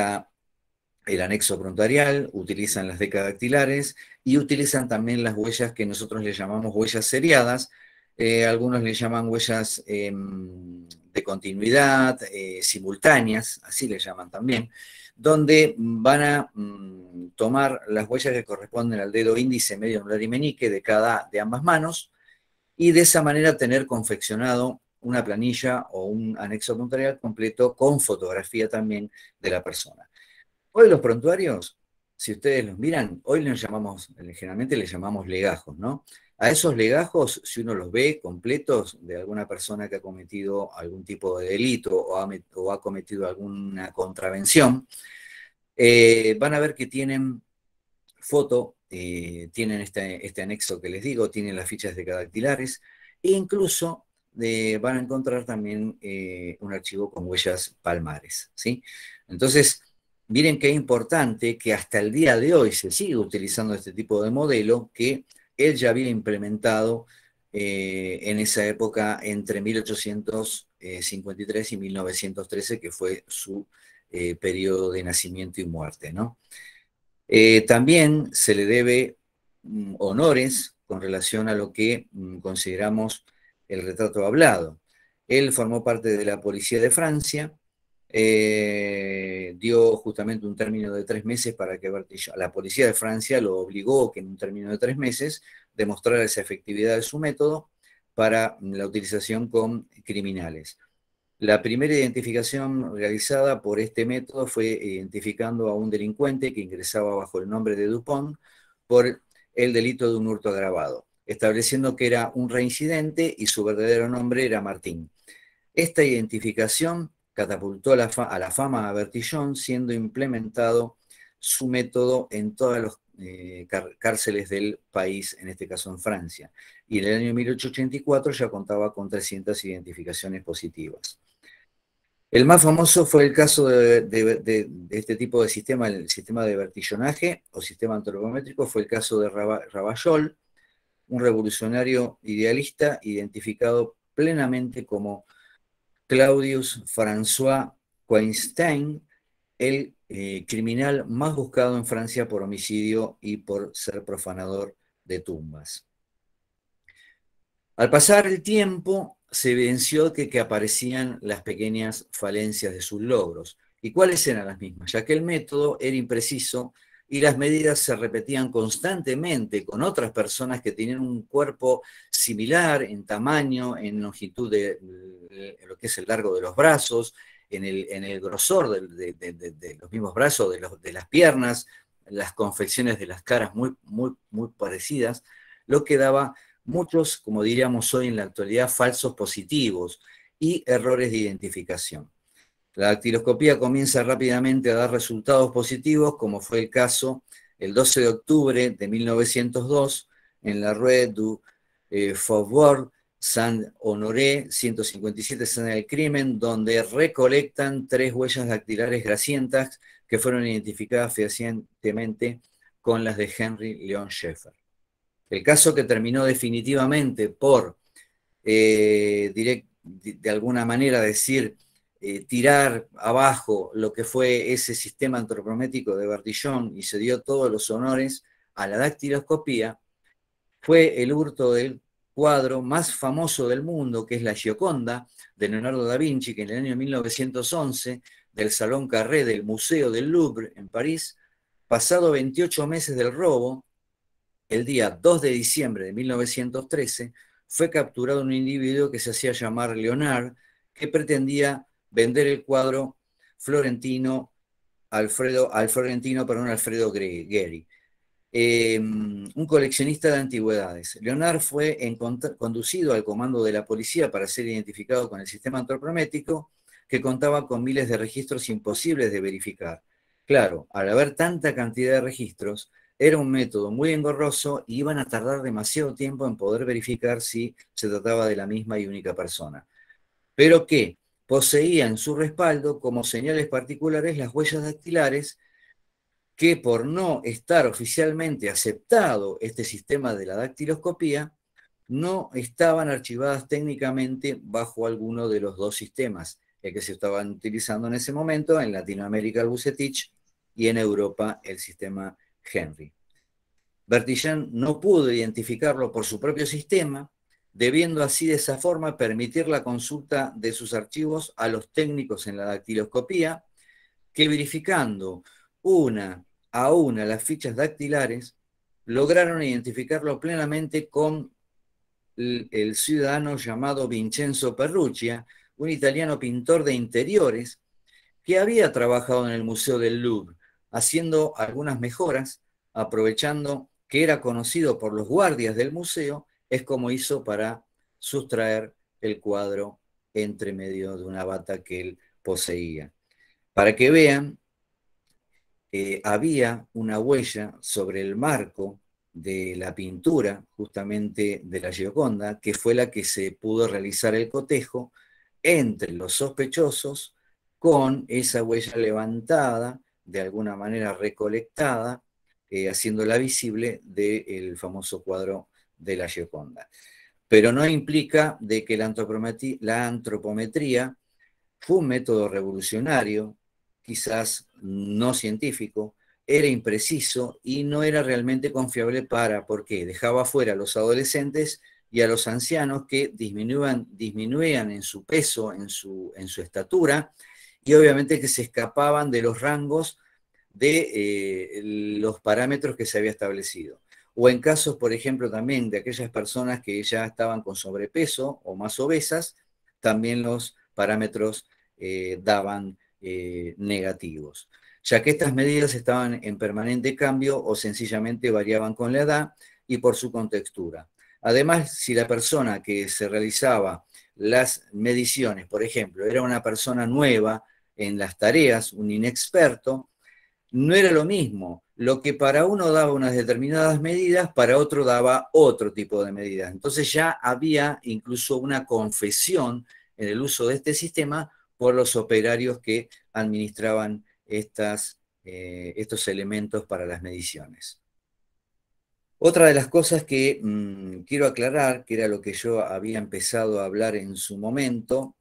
el anexo prontuarial, utilizan las decadactilares y utilizan también las huellas que nosotros le llamamos huellas seriadas. Algunos le llaman huellas de continuidad, simultáneas, así le llaman también, donde van a tomar las huellas que corresponden al dedo índice, medio anular y meñique de ambas manos, y de esa manera tener confeccionado una planilla o un anexo prontuarial completo con fotografía también de la persona. Hoy los prontuarios, si ustedes los miran, hoy los llamamos, generalmente les llamamos legajos, ¿no? A esos legajos, si uno los ve completos de alguna persona que ha cometido algún tipo de delito o ha cometido alguna contravención, van a ver que tienen foto, tienen este anexo que les digo, tienen las fichas decadactilares e incluso van a encontrar también un archivo con huellas palmares, ¿sí? Entonces, miren qué importante que hasta el día de hoy se sigue utilizando este tipo de modelo que él ya había implementado en esa época entre 1853 y 1913, que fue su periodo de nacimiento y muerte, ¿no? También se le debe honores con relación a lo que consideramos el retrato hablado. Él formó parte de la policía de Francia, dio justamente un término de 3 meses para que la policía de Francia lo obligó que en un término de 3 meses demostrara esa efectividad de su método para la utilización con criminales. La primera identificación realizada por este método fue identificando a un delincuente que ingresaba bajo el nombre de Dupont por el delito de un hurto agravado, estableciendo que era un reincidente y su verdadero nombre era Martín. Esta identificación catapultó a la fama a Bertillon, siendo implementado su método en todas las cárceles del país, en este caso en Francia. Y en el año 1884 ya contaba con 300 identificaciones positivas. El más famoso fue el caso de este tipo de sistema, el sistema de vertillonaje o sistema antropométrico, fue el caso de Ravachol, un revolucionario idealista identificado plenamente como Claudius François Coinstein, el criminal más buscado en Francia por homicidio y por ser profanador de tumbas. Al pasar el tiempo, se evidenció que aparecían las pequeñas falencias de sus logros. ¿Y cuáles eran las mismas? Ya que el método era impreciso y las medidas se repetían constantemente con otras personas que tenían un cuerpo similar en tamaño, en longitud de lo que es el largo de los brazos, en el grosor de los mismos brazos, de las piernas, las confecciones de las caras muy parecidas, lo que daba muchos, como diríamos hoy en la actualidad, falsos positivos y errores de identificación. La dactiloscopía comienza rápidamente a dar resultados positivos, como fue el caso el 12 de octubre de 1902 en la Rue du Faubourg Saint-Honoré, 157 escena del crimen, donde recolectan 3 huellas dactilares grasientas que fueron identificadas fehacientemente con las de Henry Leon Schaeffer. El caso que terminó definitivamente por, de alguna manera decir, tirar abajo lo que fue ese sistema antropométrico de Bertillon y se dio todos los honores a la dactiloscopía, fue el hurto del cuadro más famoso del mundo, que es la Gioconda, de Leonardo da Vinci, que en el año 1911, del Salón Carré del Museo del Louvre en París, pasado 28 meses del robo, el día 2 de diciembre de 1913, fue capturado un individuo que se hacía llamar Leonard, que pretendía vender el cuadro florentino Alfredo Gehry, un coleccionista de antigüedades. Leonard fue conducido al comando de la policía para ser identificado con el sistema antropométrico, que contaba con miles de registros imposibles de verificar. Claro, al haber tanta cantidad de registros, era un método muy engorroso y iban a tardar demasiado tiempo en poder verificar si se trataba de la misma y única persona. Pero que poseía en su respaldo como señales particulares las huellas dactilares que, por no estar oficialmente aceptado este sistema de la dactiloscopía, no estaban archivadas técnicamente bajo alguno de los dos sistemas, el que se estaban utilizando en ese momento, en Latinoamérica el Bucetich y en Europa el sistema Henry. Bertillon no pudo identificarlo por su propio sistema, debiendo así de esa forma permitir la consulta de sus archivos a los técnicos en la dactiloscopía, que verificando una a una las fichas dactilares, lograron identificarlo plenamente con el ciudadano llamado Vincenzo Perrugia, un italiano pintor de interiores que había trabajado en el Museo del Louvre, haciendo algunas mejoras, aprovechando que era conocido por los guardias del museo, es como hizo para sustraer el cuadro entre medio de una bata que él poseía. Para que vean, había una huella sobre el marco de la pintura, justamente de la Gioconda, que fue la que se pudo realizar el cotejo entre los sospechosos, con esa huella levantada, de alguna manera recolectada, haciéndola visible del famoso cuadro de la Gioconda. Pero no implica de que la antropometría fue un método revolucionario, quizás no científico, era impreciso y no era realmente confiable porque dejaba fuera a los adolescentes y a los ancianos que disminuían en su peso, en su estatura, y obviamente que se escapaban de los rangos de los parámetros que se había establecido. O en casos, por ejemplo, también de aquellas personas que ya estaban con sobrepeso o más obesas, también los parámetros daban negativos, ya que estas medidas estaban en permanente cambio o sencillamente variaban con la edad y por su contextura. Además, si la persona que se realizaba las mediciones, por ejemplo, era una persona nueva en las tareas, un inexperto, no era lo mismo. Lo que para uno daba unas determinadas medidas, para otro daba otro tipo de medidas. Entonces ya había incluso una confesión en el uso de este sistema por los operarios que administraban estos elementos para las mediciones. Otra de las cosas que quiero aclarar, que era lo que yo había empezado a hablar en su momento,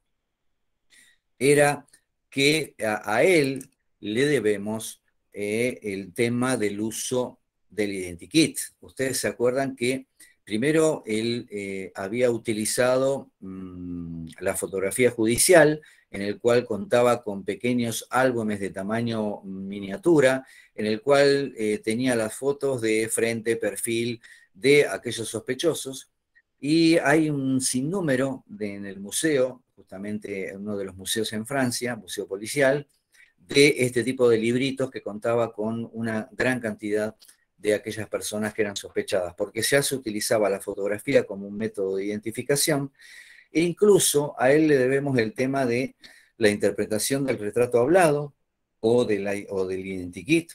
era que a él le debemos el tema del uso del identikit. Ustedes se acuerdan que primero él había utilizado la fotografía judicial, en el cual contaba con pequeños álbumes de tamaño miniatura, en el cual tenía las fotos de frente, perfil de aquellos sospechosos, y hay un sinnúmero en el museo, justamente en uno de los museos en Francia, museo policial, de este tipo de libritos que contaba con una gran cantidad de aquellas personas que eran sospechadas, porque ya se utilizaba la fotografía como un método de identificación, e incluso a él le debemos el tema de la interpretación del retrato hablado o del identikit,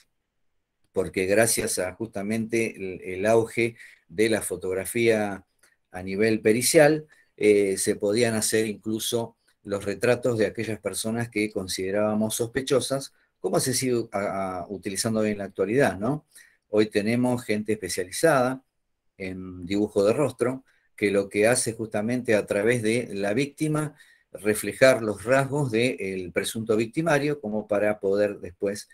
porque gracias a justamente el auge de la fotografía a nivel pericial, se podían hacer incluso los retratos de aquellas personas que considerábamos sospechosas, como se sigue utilizando hoy en la actualidad, ¿no? Hoy tenemos gente especializada en dibujo de rostro, que lo que hace justamente a través de la víctima reflejar los rasgos del presunto victimario, como para poder después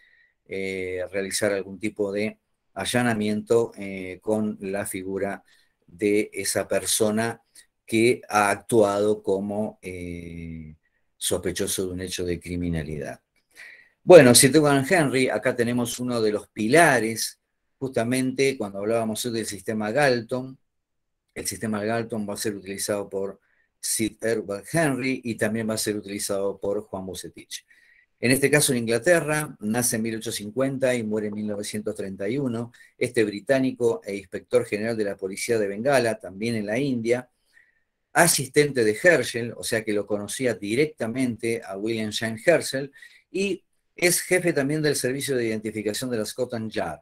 realizar algún tipo de allanamiento con la figura de esa persona que ha actuado como sospechoso de un hecho de criminalidad. Bueno, Sir Duncan Henry, acá tenemos uno de los pilares, justamente cuando hablábamos del sistema Galton. El sistema Galton va a ser utilizado por Sir Edward Henry y también va a ser utilizado por Juan Bucetich. En este caso en Inglaterra, nace en 1850 y muere en 1931, este británico e inspector general de la policía de Bengala, también en la India, asistente de Herschel, o sea que lo conocía directamente a William James Herschel, y es jefe también del servicio de identificación de la Scotland Yard.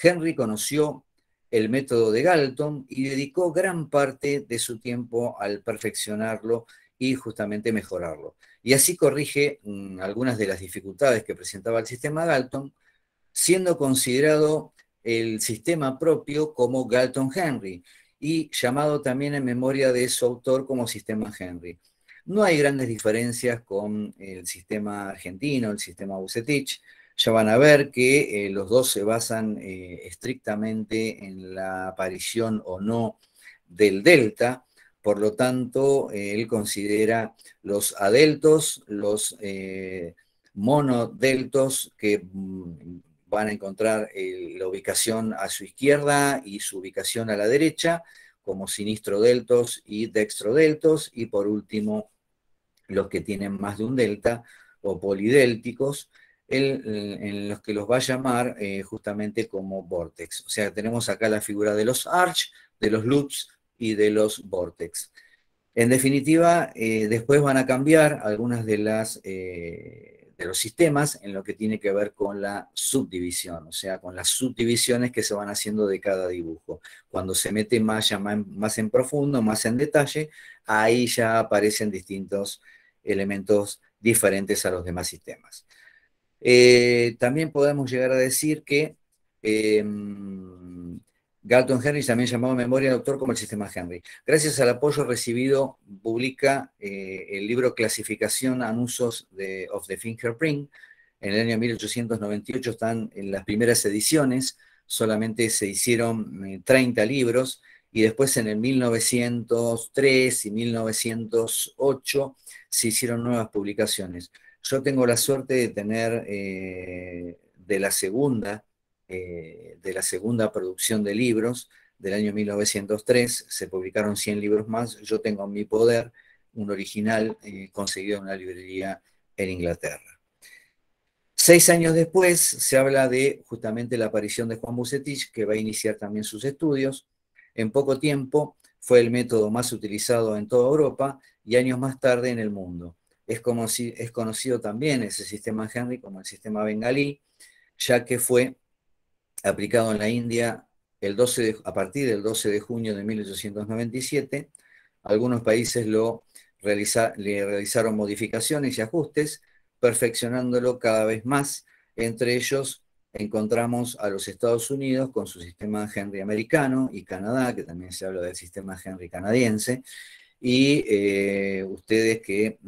Henry conoció el método de Galton y dedicó gran parte de su tiempo al perfeccionarlo y justamente mejorarlo. Y así corrige algunas de las dificultades que presentaba el sistema Galton, siendo considerado el sistema propio como Galton-Henry y llamado también en memoria de su autor como sistema Henry. No hay grandes diferencias con el sistema argentino, el sistema Bucetich. Ya van a ver que los dos se basan estrictamente en la aparición o no del delta. Por lo tanto, él considera los adeltos, los monodeltos, que van a encontrar la ubicación a su izquierda y su ubicación a la derecha, como sinistrodeltos y dextrodeltos, y por último, los que tienen más de un delta o polidélticos, en los que los va a llamar justamente como vortex. O sea, tenemos acá la figura de los arch, de los loops y de los vortex. En definitiva, después van a cambiar algunas de los sistemas en lo que tiene que ver con la subdivisión, o sea, con las subdivisiones que se van haciendo de cada dibujo. Cuando se mete más en profundo, más en detalle, ahí ya aparecen distintos elementos diferentes a los demás sistemas. También podemos llegar a decir que Galton Henry, también llamado Memoria del Autor como el sistema Henry. Gracias al apoyo recibido, publica el libro Clasificación and Usos of the Fingerprint. En el año 1898 están en las primeras ediciones, solamente se hicieron 30 libros, y después en el 1903 y 1908 se hicieron nuevas publicaciones. Yo tengo la suerte de tener de la segunda producción de libros del año 1903, se publicaron 100 libros más. Yo tengo en mi poder un original conseguido en una librería en Inglaterra. 6 años después se habla de justamente la aparición de Juan Bucetich, que va a iniciar también sus estudios. En poco tiempo fue el método más utilizado en toda Europa y años más tarde en el mundo. Es conocido también ese sistema Henry como el sistema bengalí. ya que fue aplicado en la India a partir del 12 de junio de 1897. Algunos países le realizaron modificaciones y ajustes, perfeccionándolo cada vez más. Entre ellos encontramos a los Estados Unidos con su sistema Henry americano y Canadá, que también se habla del sistema Henry canadiense, y ustedes que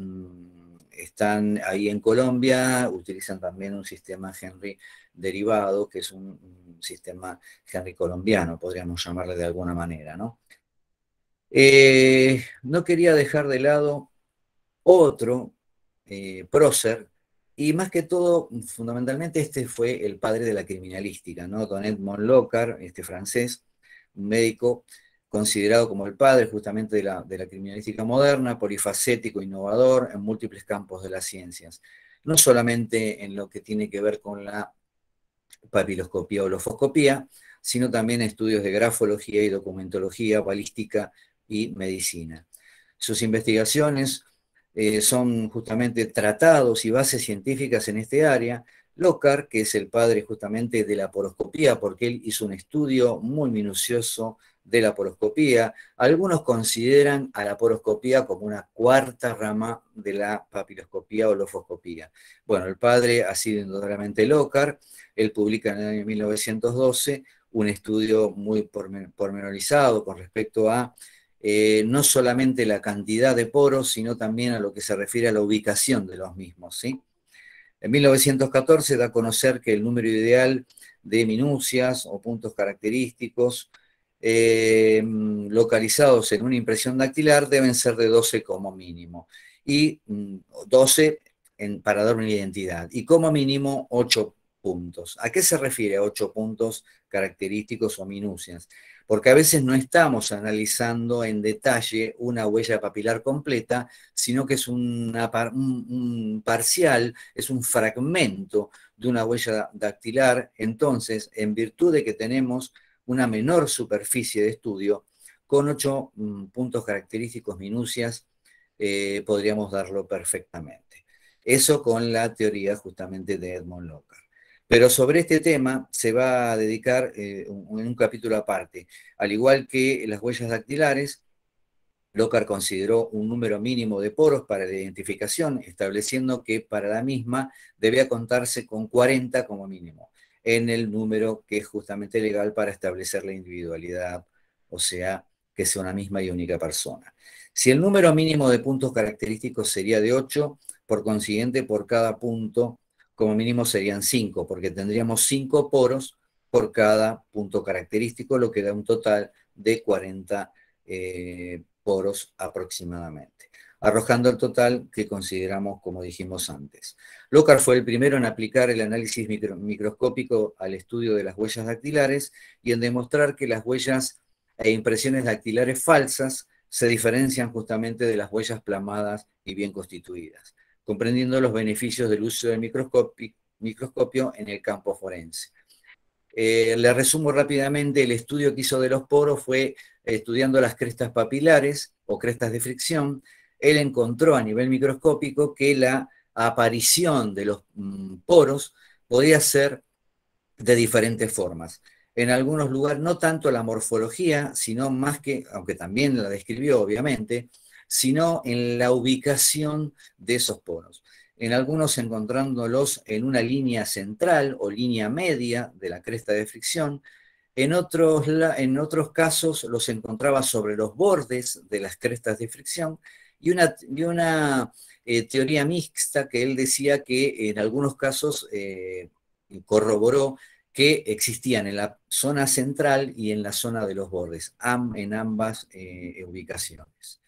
están ahí en Colombia utilizan también un sistema Henry derivado, que es un sistema Henry colombiano, podríamos llamarle de alguna manera, ¿no? No quería dejar de lado otro prócer, y más que todo, fundamentalmente, este fue el padre de la criminalística, ¿no? Don Edmond Locard, este francés, un médico considerado como el padre justamente de la criminalística moderna, polifacético, innovador en múltiples campos de las ciencias, no solamente en lo que tiene que ver con la papiloscopía o lofoscopía, sino también estudios de grafología y documentología, balística y medicina. Sus investigaciones son justamente tratados y bases científicas en este área. Locard, que es el padre justamente de la poroscopía, porque él hizo un estudio muy minucioso de la poroscopía. Algunos consideran a la poroscopía como una cuarta rama de la papiloscopía o lofoscopía. Bueno, el padre ha sido indudablemente Locard. Él publica en el año 1912 un estudio muy pormenorizado con respecto a no solamente la cantidad de poros, sino también a lo que se refiere a la ubicación de los mismos, ¿sí? En 1914 da a conocer que el número ideal de minucias o puntos característicos localizados en una impresión dactilar deben ser de 12 como mínimo, y 12 para dar una identidad, y como mínimo 8 puntos. ¿A qué se refiere 8 puntos característicos o minucias? Porque a veces no estamos analizando en detalle una huella papilar completa, sino que es un parcial, es un fragmento de una huella dactilar. Entonces, en virtud de que tenemos una menor superficie de estudio, con 8 puntos característicos minucias, podríamos darlo perfectamente. Eso con la teoría justamente de Edmond Locard. Pero sobre este tema se va a dedicar un capítulo aparte. Al igual que las huellas dactilares, Locard consideró un número mínimo de poros para la identificación, estableciendo que para la misma debía contarse con 40 como mínimo, en el número que es justamente legal para establecer la individualidad, o sea, que sea una misma y única persona. Si el número mínimo de puntos característicos sería de 8, por consiguiente, por cada punto, como mínimo serían 5, porque tendríamos 5 poros por cada punto característico, lo que da un total de 40 poros aproximadamente, arrojando el total que consideramos, como dijimos antes. Locard fue el primero en aplicar el análisis microscópico al estudio de las huellas dactilares y en demostrar que las huellas e impresiones dactilares falsas se diferencian justamente de las huellas plamadas y bien constituidas, comprendiendo los beneficios del uso del microscopio en el campo forense. Le resumo rápidamente, el estudio que hizo de los poros fue estudiando las crestas papilares o crestas de fricción. Él encontró a nivel microscópico que la aparición de los poros podía ser de diferentes formas. En algunos lugares, no tanto la morfología, sino más que, aunque también la describió obviamente, sino en la ubicación de esos poros. En algunos encontrándolos en una línea central o línea media de la cresta de fricción. En otros casos los encontraba sobre los bordes de las crestas de fricción, y una teoría mixta que él decía que en algunos casos corroboró que existían en la zona central y en la zona de los bordes, en ambas ubicaciones.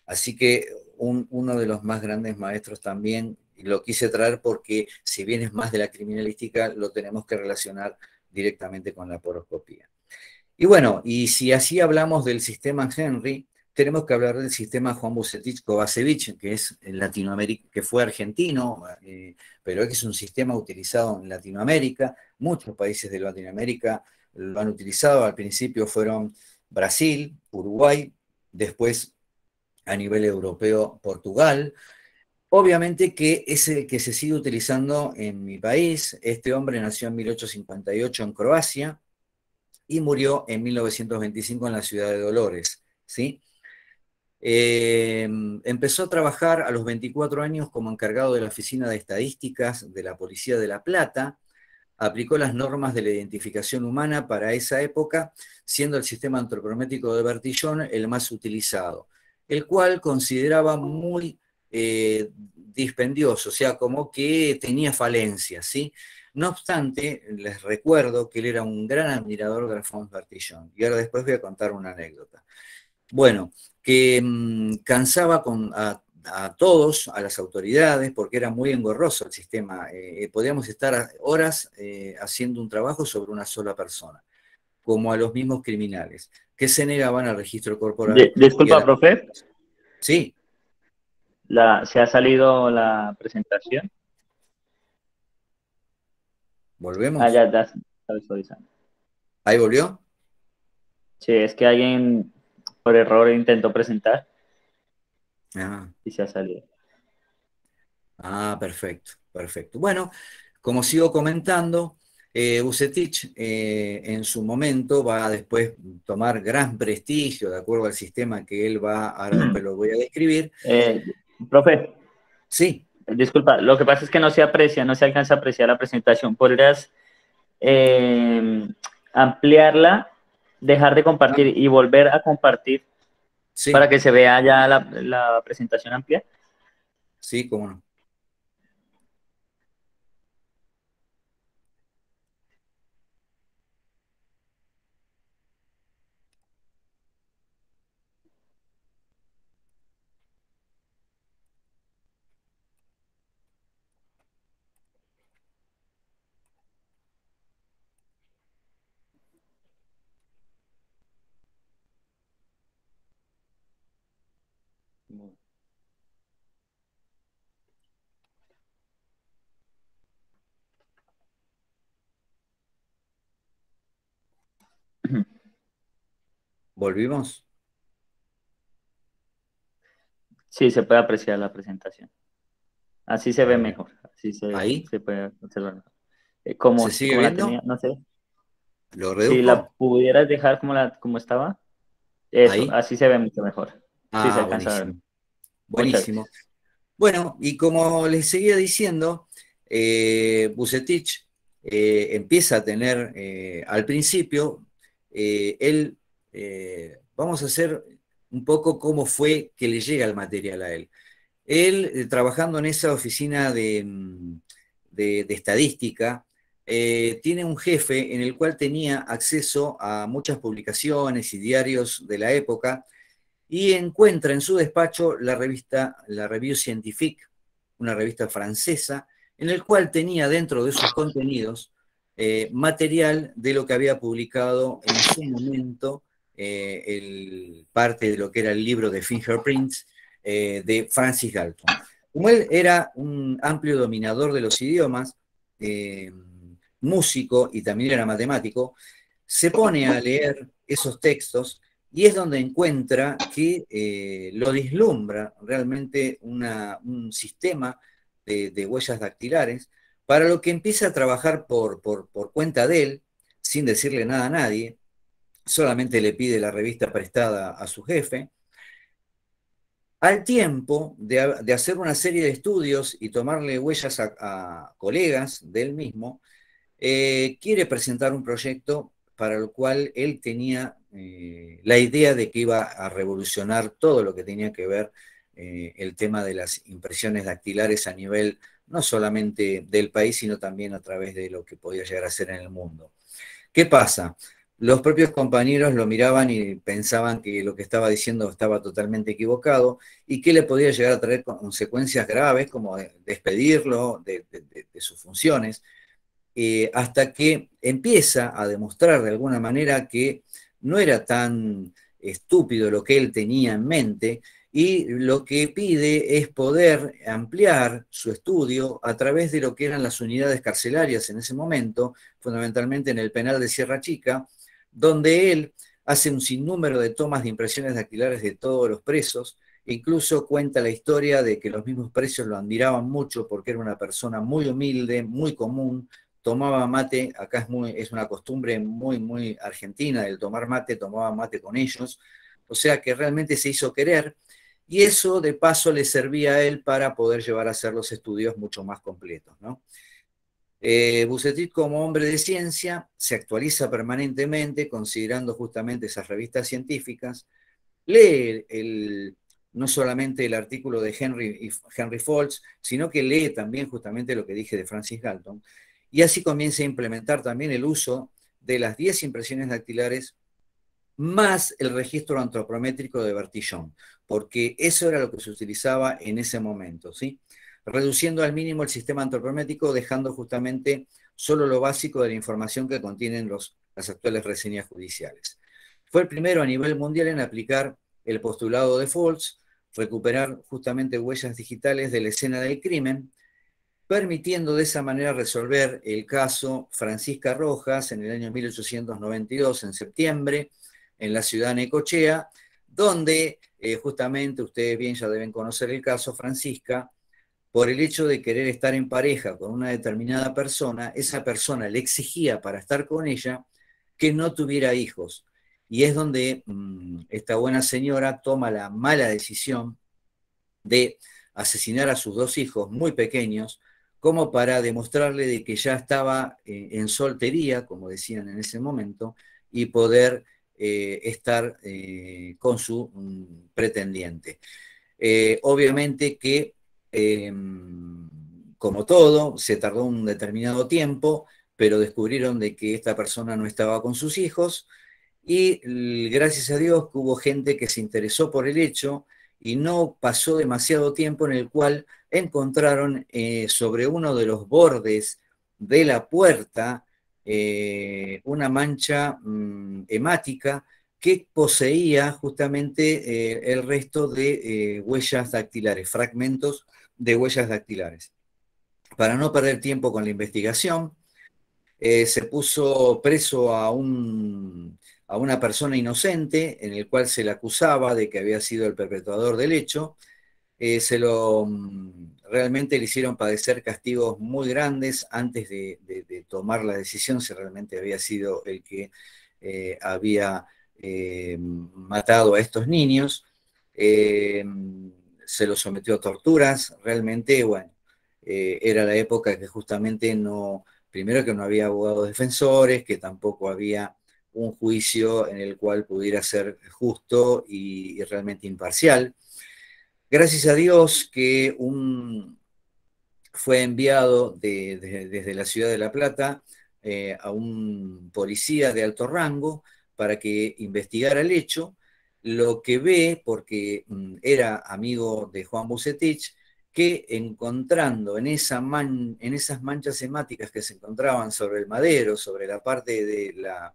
Así que uno de los más grandes maestros también, y lo quise traer porque si bien es más de la criminalística, lo tenemos que relacionar directamente con la poroscopía. Y bueno, y si así hablamos del sistema Henry, tenemos que hablar del sistema Juan Bucetich Kovacevic, que es en Latinoamérica, que fue argentino, pero es un sistema utilizado en Latinoamérica. Muchos países de Latinoamérica lo han utilizado. Al principio fueron Brasil, Uruguay, después a nivel europeo Portugal. Obviamente que es el que se sigue utilizando en mi país. Este hombre nació en 1858 en Croacia y murió en 1925 en la ciudad de Dolores, ¿sí? Empezó a trabajar a los 24 años como encargado de la Oficina de Estadísticas de la Policía de La Plata. Aplicó las normas de la identificación humana para esa época, siendo el sistema antropométrico de Bertillon el más utilizado, el cual consideraba muy dispendioso, o sea, como que tenía falencias, ¿sí? No obstante, les recuerdo que él era un gran admirador de Alphonse Bertillon, y ahora después voy a contar una anécdota. Bueno, que cansaba a todos, a las autoridades, porque era muy engorroso el sistema. Podíamos estar horas haciendo un trabajo sobre una sola persona, como a los mismos criminales, que se negaban al registro corporal y a Disculpa, la... profe, Sí, se ha salido la presentación. Ah, volvemos. ya está visualizando. Ahí volvió. Sí, es que alguien por error intentó presentar Ah, y se ha salido. perfecto, perfecto. Bueno, como sigo comentando, Vucetich en su momento va a después tomar gran prestigio de acuerdo al sistema que él va, ahora después lo voy a describir. Eh, Profe, Sí, disculpa, lo que pasa es que no se aprecia, no se alcanza a apreciar la presentación. ¿Podrías eh, ampliarla, dejar de ah, compartir y volver a compartir para sí, que se vea ya la presentación amplia? sí, cómo no. ¿Volvimos? Sí, se puede apreciar la presentación. Así se A ve ver, mejor, así ahí, se puede observar mejor. ¿se sigue Como la viendo? tenía, no sé. ¿Lo Si la reduzco? pudieras dejar como estaba, eso, Ahí. así se ve mucho mejor. Sí, se alcanza a ver. Buenísimo, Muchas buenísimo. gracias. Bueno, y como les seguía diciendo, Vucetich empieza a tener, al principio, él, vamos a hacer un poco cómo fue que le llega el material a él. Él, trabajando en esa oficina de estadística, tiene un jefe en el cual tenía acceso a muchas publicaciones y diarios de la época y encuentra en su despacho la revista, la Revue Scientifique, una revista francesa, en el cual tenía dentro de sus contenidos material de lo que había publicado en su momento parte de lo que era el libro de Fingerprints de Francis Galton. Como él era un amplio dominador de los idiomas, músico y también era matemático, se pone a leer esos textos y es donde encuentra que lo vislumbra realmente un sistema de huellas dactilares, para lo que empieza a trabajar por cuenta de él, sin decirle nada a nadie, solamente le pide la revista prestada a su jefe, al tiempo de hacer una serie de estudios y tomarle huellas a colegas de él mismo, quiere presentar un proyecto para el cual él tenía la idea de que iba a revolucionar todo lo que tenía que ver el tema de las impresiones dactilares a nivel no solamente del país, sino también a través de lo que podía llegar a ser en el mundo. ¿Qué pasa? Los propios compañeros lo miraban y pensaban que lo que estaba diciendo estaba totalmente equivocado y que le podía llegar a traer consecuencias graves como despedirlo de sus funciones, hasta que empieza a demostrar de alguna manera que no era tan estúpido lo que él tenía en mente y lo que pide es poder ampliar su estudio a través de lo que eran las unidades carcelarias en ese momento, fundamentalmente en el penal de Sierra Chica, donde él hace un sinnúmero de tomas de impresiones dactilares de todos los presos Incluso cuenta la historia de que los mismos precios lo admiraban mucho porque era una persona muy humilde, muy común, tomaba mate, acá es una costumbre muy argentina el tomar mate, tomaba mate con ellos, o sea que realmente se hizo querer, y eso de paso le servía a él para poder llevar a hacer los estudios mucho más completos, ¿no? Bucetich, como hombre de ciencia, se actualiza permanentemente considerando justamente esas revistas científicas, lee no solamente el artículo de Henry Foltz, sino que lee también justamente lo que dije de Francis Galton, y así comienza a implementar también el uso de las 10 impresiones dactilares más el registro antropométrico de Bertillon, porque eso era lo que se utilizaba en ese momento, ¿sí? Reduciendo al mínimo el sistema antropométrico, dejando justamente solo lo básico de la información que contienen las actuales reseñas judiciales. Fue el primero a nivel mundial en aplicar el postulado de Foltz, recuperar justamente huellas digitales de la escena del crimen, permitiendo de esa manera resolver el caso Francisca Rojas en el año 1892, en septiembre, en la ciudad de Necochea, donde justamente ustedes bien ya deben conocer el caso. Francisca, por el hecho de querer estar en pareja con una determinada persona, esa persona le exigía para estar con ella que no tuviera hijos. Y es donde esta buena señora toma la mala decisión de asesinar a sus 2 hijos muy pequeños, como para demostrarle de que ya estaba en soltería, como decían en ese momento, y poder estar con su pretendiente. Obviamente que, como todo, se tardó un determinado tiempo, pero descubrieron de que esta persona no estaba con sus hijos, y gracias a Dios que hubo gente que se interesó por el hecho, y no pasó demasiado tiempo en el cual encontraron sobre uno de los bordes de la puerta una mancha hemática que poseía justamente el resto de huellas dactilares, fragmentos de huellas dactilares. Para no perder tiempo con la investigación, se puso preso a una persona inocente, en el cual se le acusaba de que había sido el perpetrador del hecho. Realmente le hicieron padecer castigos muy grandes antes de tomar la decisión si realmente había sido el que había matado a estos niños. Se los sometió a torturas. Realmente, bueno, era la época que justamente primero que no había abogados defensores, que tampoco había un juicio en el cual pudiera ser justo y realmente imparcial. Gracias a Dios que fue enviado desde la ciudad de La Plata a un policía de alto rango para que investigara el hecho. Lo que ve, porque era amigo de Juan Bucetich, que encontrando en esas manchas hemáticas que se encontraban sobre el madero, sobre la parte de la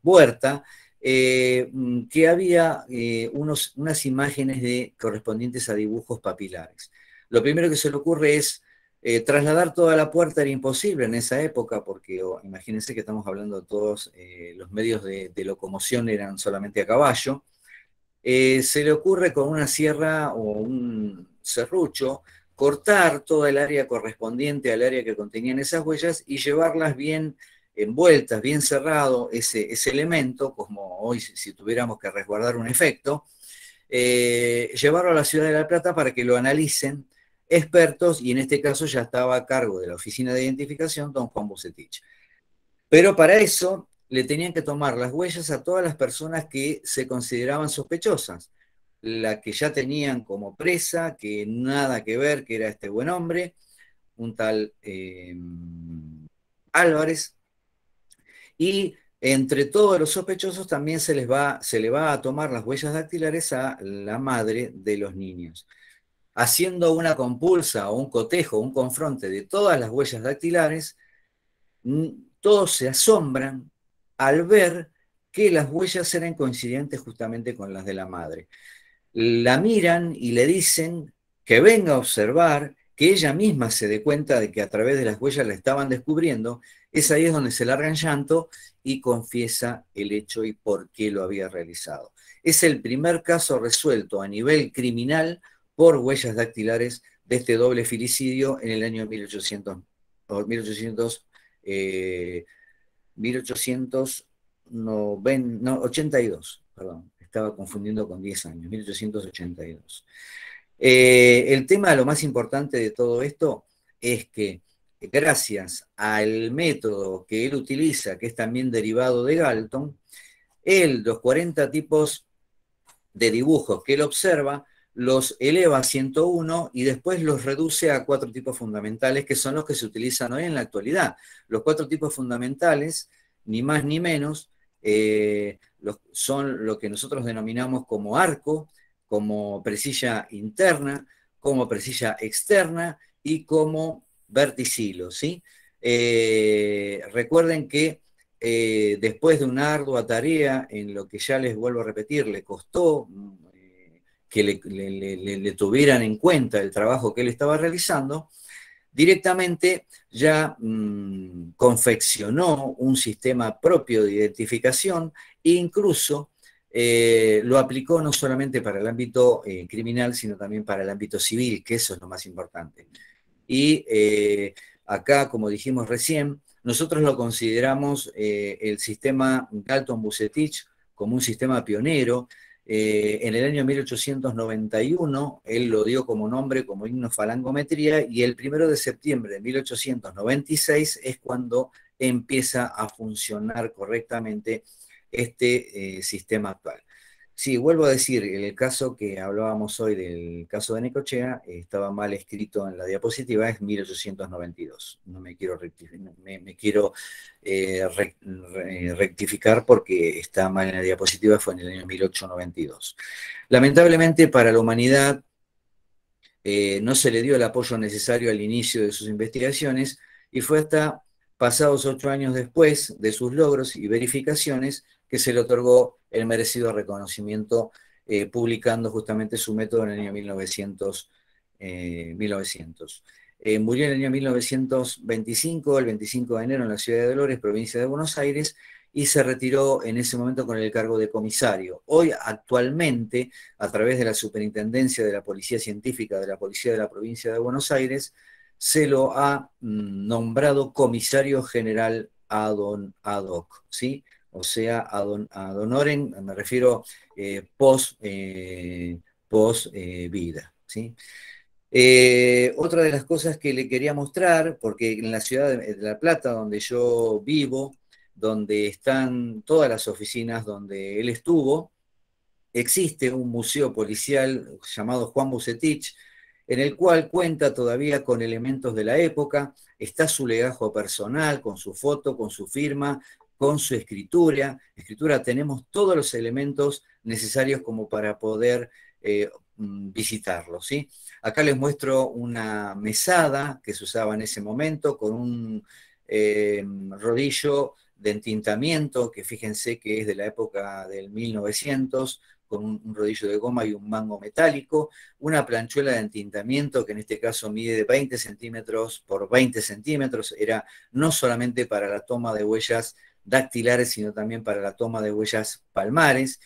puerta, que había unas imágenes correspondientes a dibujos papilares. Lo primero que se le ocurre es trasladar toda la puerta. Era imposible en esa época porque imagínense que estamos hablando de todos los medios de locomoción eran solamente a caballo. Se le ocurre con una sierra o un serrucho cortar toda el área correspondiente al área que contenían esas huellas y llevarlas bien envueltas, bien cerrado ese elemento, como hoy si tuviéramos que resguardar un efecto, llevarlo a la ciudad de La Plata para que lo analicen expertos, y en este caso ya estaba a cargo de la oficina de identificación don Juan Bucetich. Pero para eso le tenían que tomar las huellas a todas las personas que se consideraban sospechosas, la que ya tenían como presa, que nada que ver, que era este buen hombre, un tal Álvarez, y entre todos los sospechosos también se le va a tomar las huellas dactilares a la madre de los niños. Haciendo una compulsa o un cotejo, un confronte de todas las huellas dactilares, todos se asombran al ver que las huellas eran coincidentes justamente con las de la madre. La miran y le dicen que venga a observar que ella misma se dé cuenta de que a través de las huellas la estaban descubriendo, es ahí donde se larga en llanto y confiesa el hecho y por qué lo había realizado. Es el primer caso resuelto a nivel criminal por huellas dactilares de este doble filicidio en el año 1882, perdón, estaba confundiendo con 10 años, 1882. El tema, lo más importante de todo esto, es que gracias al método que él utiliza, que es también derivado de Galton, los 40 tipos de dibujos que él observa, los eleva a 101 y después los reduce a 4 tipos fundamentales, que son los que se utilizan hoy en la actualidad. Los 4 tipos fundamentales, ni más ni menos, son lo que nosotros denominamos como arco, como presilla interna, como presilla externa y como verticilo, ¿sí? Recuerden que después de una ardua tarea, en lo que ya les vuelvo a repetir, le costó que le tuvieran en cuenta el trabajo que él estaba realizando, directamente ya confeccionó un sistema propio de identificación e incluso lo aplicó no solamente para el ámbito criminal, sino también para el ámbito civil, que eso es lo más importante. Y acá, como dijimos recién, nosotros lo consideramos el sistema Galton-Bucetich como un sistema pionero. En el año 1891, él lo dio como nombre, como himnofalangometría, y el 1 de septiembre de 1896 es cuando empieza a funcionar correctamente este sistema actual. Sí, vuelvo a decir, el caso que hablábamos hoy del caso de Necochea estaba mal escrito en la diapositiva, es 1892. No me quiero rectificar, me quiero rectificar porque está mal en la diapositiva, fue en el año 1892. Lamentablemente para la humanidad no se le dio el apoyo necesario al inicio de sus investigaciones y fue hasta pasados 8 años después de sus logros y verificaciones que se le otorgó el merecido reconocimiento, publicando justamente su método en el año 1900. Murió en el año 1925, el 25 de enero, en la ciudad de Dolores, provincia de Buenos Aires, y se retiró en ese momento con el cargo de comisario. Hoy, actualmente, a través de la Superintendencia de la Policía Científica de la Policía de la Provincia de Buenos Aires, se lo ha nombrado comisario general ad hoc, ¿sí? O sea, ad honorem, me refiero post vida, ¿sí? Otra de las cosas que le quería mostrar, porque en la ciudad de La Plata, donde yo vivo, donde están todas las oficinas donde él estuvo, existe un museo policial llamado Juan Bucetich, en el cual cuenta todavía con elementos de la época, está su legajo personal, con su foto, con su firma, con su escritura. Tenemos todos los elementos necesarios como para poder visitarlo, ¿sí? Acá les muestro una mesada que se usaba en ese momento con un rodillo de entintamiento, que fíjense que es de la época del 1900, con un rodillo de goma y un mango metálico, una planchuela de entintamiento que en este caso mide 20 centímetros por 20 centímetros, era no solamente para la toma de huellas dactilares, sino también para la toma de huellas palmares.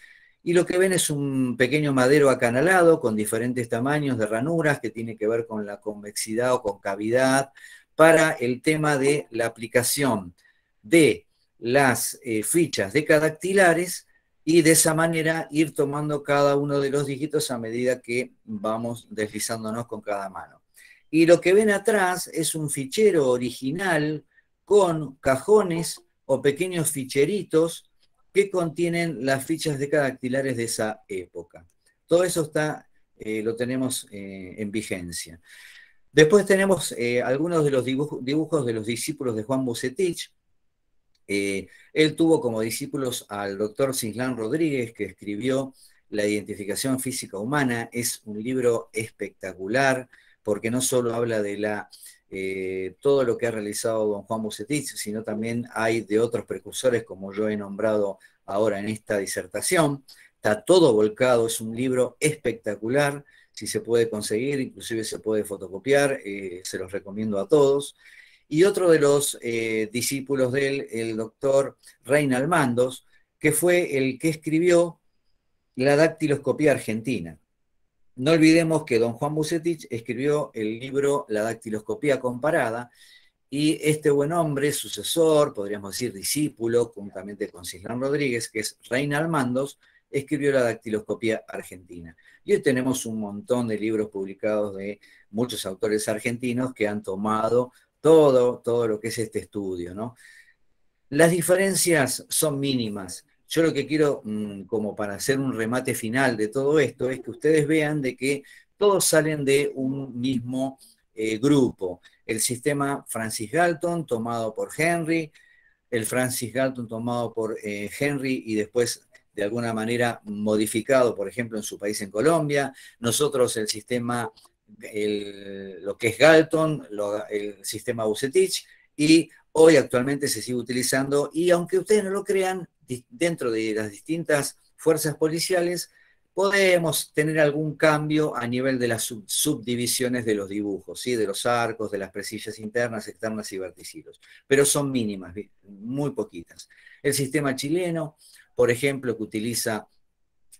Y lo que ven es un pequeño madero acanalado con diferentes tamaños de ranuras que tiene que ver con la convexidad o concavidad para el tema de la aplicación de las fichas decadactilares y de esa manera ir tomando cada uno de los dígitos a medida que vamos deslizándonos con cada mano. Y lo que ven atrás es un fichero original con cajones o pequeños ficheritos que contienen las fichas decadactilares de esa época. Todo eso está, lo tenemos en vigencia. Después tenemos algunos de los dibujos de los discípulos de Juan Bucetich. Él tuvo como discípulos al doctor Cislán Rodríguez, que escribió La identificación física humana. Es un libro espectacular, porque no solo habla de todo lo que ha realizado don Juan Bucetich, sino también hay de otros precursores, como yo he nombrado ahora en esta disertación. Está todo volcado, es un libro espectacular, si se puede conseguir, inclusive se puede fotocopiar, se los recomiendo a todos. Y otro de los discípulos de él, el doctor Reinald Mandos, que fue el que escribió la dactiloscopía argentina. No olvidemos que don Juan Bucetich escribió el libro La dactiloscopía comparada, y este buen hombre, sucesor, podríamos decir discípulo, juntamente con Cislán Rodríguez, que es Reinald Mandos, escribió la dactiloscopía argentina. Y hoy tenemos un montón de libros publicados de muchos autores argentinos que han tomado todo lo que es este estudio, ¿no? Las diferencias son mínimas. Yo lo que quiero, como para hacer un remate final de todo esto, es que ustedes vean de que todos salen de un mismo grupo. El sistema Francis Galton, tomado por Henry, el Francis Galton tomado por Henry y después de alguna manera modificado, por ejemplo, en su país, en Colombia. Nosotros el sistema, lo que es Galton, el sistema Bucetich, y hoy actualmente se sigue utilizando, y aunque ustedes no lo crean, dentro de las distintas fuerzas policiales, podemos tener algún cambio a nivel de las subdivisiones de los dibujos, ¿sí? De los arcos, de las presillas internas, externas y verticilos, pero son mínimas, muy poquitas. El sistema chileno, por ejemplo, que utiliza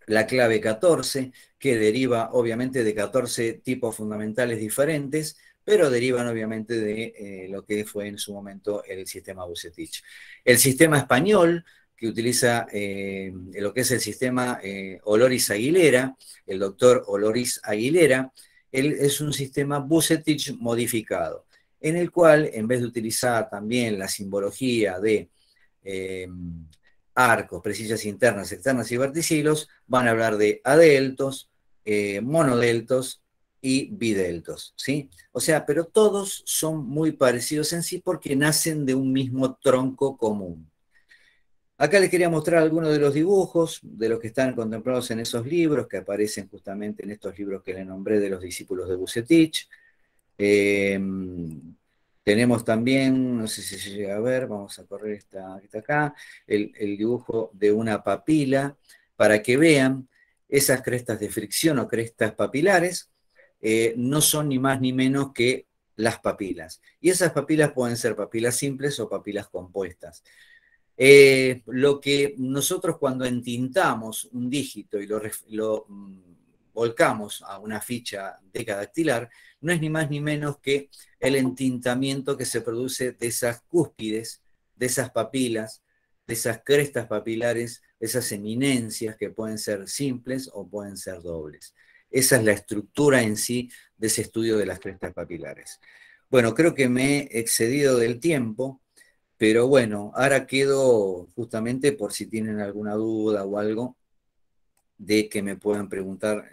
la clave 14, que deriva obviamente de 14 tipos fundamentales diferentes, pero derivan obviamente de lo que fue en su momento el sistema Bucetich. El sistema español, que utiliza lo que es el sistema Oloris Aguilera, el doctor Oloris Aguilera, él es un sistema Bucetich modificado, en el cual, en vez de utilizar también la simbología de arcos, presillas internas, externas y verticilos, van a hablar de adeltos, monodeltos y bideltos, ¿sí? O sea, pero todos son muy parecidos en sí porque nacen de un mismo tronco común. Acá les quería mostrar algunos de los dibujos de los que están contemplados en esos libros, que aparecen justamente en estos libros que le nombré de los discípulos de Bucetich. Tenemos también, no sé si se llega a ver, vamos a correr esta acá, el dibujo de una papila, para que vean esas crestas de fricción o crestas papilares, no son ni más ni menos que las papilas. Y esas papilas pueden ser papilas simples o papilas compuestas. Lo que nosotros cuando entintamos un dígito y lo volcamos a una ficha decadactilar, no es ni más ni menos que el entintamiento que se produce de esas cúspides, de esas papilas, de esas crestas papilares, esas eminencias que pueden ser simples o pueden ser dobles. Esa es la estructura en sí de ese estudio de las crestas papilares. Bueno, creo que me he excedido del tiempo, pero bueno, ahora quedo justamente por si tienen alguna duda o algo, de que me puedan preguntar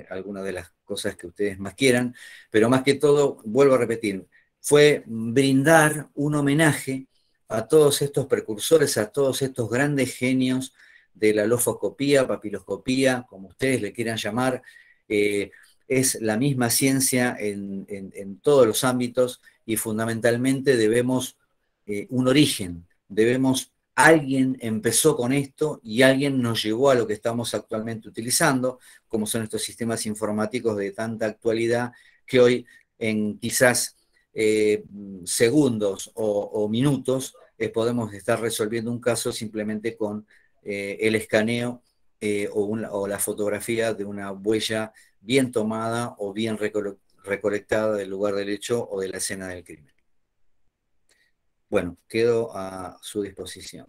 alguna de las cosas que ustedes más quieran, pero más que todo, vuelvo a repetir, fue brindar un homenaje a todos estos precursores, a todos estos grandes genios de la lofoscopía, papiloscopía, como ustedes le quieran llamar. Es la misma ciencia en todos los ámbitos y fundamentalmente debemos un origen, alguien empezó con esto y alguien nos llevó a lo que estamos actualmente utilizando, como son estos sistemas informáticos de tanta actualidad que hoy en quizás segundos o minutos podemos estar resolviendo un caso simplemente con el escaneo o la fotografía de una huella bien tomada o bien recolectada del lugar del hecho o de la escena del crimen. Bueno, quedo a su disposición.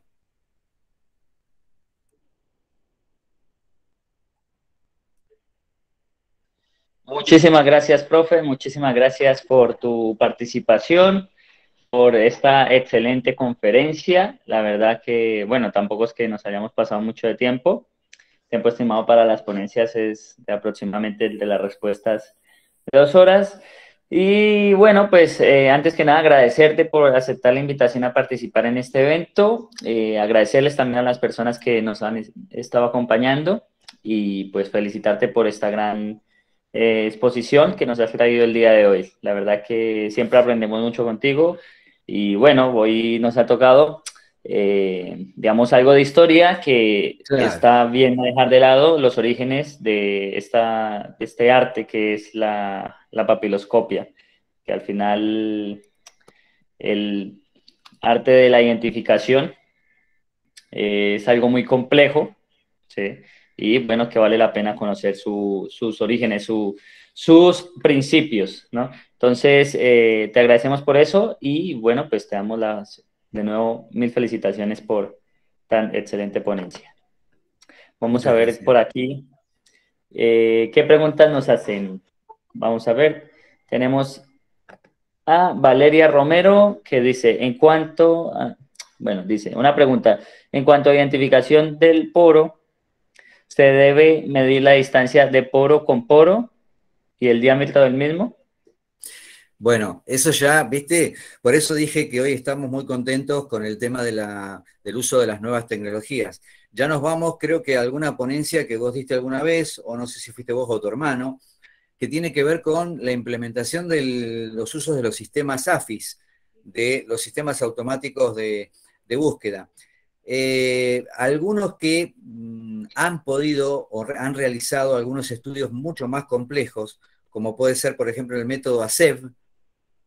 Muchísimas gracias, profe. Muchísimas gracias por tu participación, por esta excelente conferencia. La verdad que, bueno, tampoco es que nos hayamos pasado mucho de tiempo. El tiempo estimado para las ponencias es de aproximadamente de las respuestas de 2 horas. Y bueno, pues antes que nada agradecerte por aceptar la invitación a participar en este evento, agradecerles también a las personas que nos han estado acompañando y pues felicitarte por esta gran exposición que nos has traído el día de hoy. La verdad que siempre aprendemos mucho contigo y bueno, hoy nos ha tocado digamos, algo de historia que Claro, está bien dejar de lado los orígenes de este arte que es la papiloscopia, que al final el arte de la identificación es algo muy complejo, ¿sí? Y bueno, que vale la pena conocer sus orígenes, sus principios, ¿no? Entonces, te agradecemos por eso y bueno, pues te damos de nuevo mil felicitaciones por tan excelente ponencia. Vamos a muchas ver gracias. por aquí, ¿qué preguntas nos hacen? Vamos a ver, tenemos a Valeria Romero que dice, bueno, dice, una pregunta, en cuanto a identificación del poro, se debe medir la distancia de poro con poro y el diámetro del mismo. Bueno, eso ya, viste, por eso dije que hoy estamos muy contentos con el tema del uso de las nuevas tecnologías. Ya nos vamos, creo que a alguna ponencia que vos diste alguna vez, o no sé si fuiste vos o tu hermano, que tiene que ver con la implementación de los usos de los sistemas AFIS, de los sistemas automáticos de búsqueda. Algunos que han podido o han realizado algunos estudios mucho más complejos, como puede ser, por ejemplo, el método ASEV,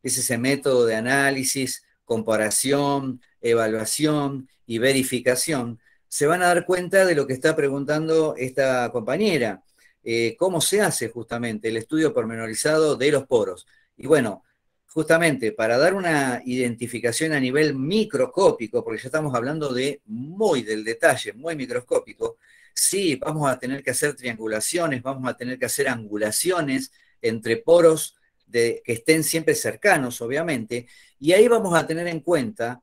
que es ese método de análisis, comparación, evaluación y verificación, se van a dar cuenta de lo que está preguntando esta compañera. ¿Cómo se hace justamente el estudio pormenorizado de los poros? Y bueno, justamente para dar una identificación a nivel microscópico, porque ya estamos hablando de muy del detalle, muy microscópico, sí, vamos a tener que hacer triangulaciones, vamos a tener que hacer angulaciones entre poros que estén siempre cercanos, obviamente, y ahí vamos a tener en cuenta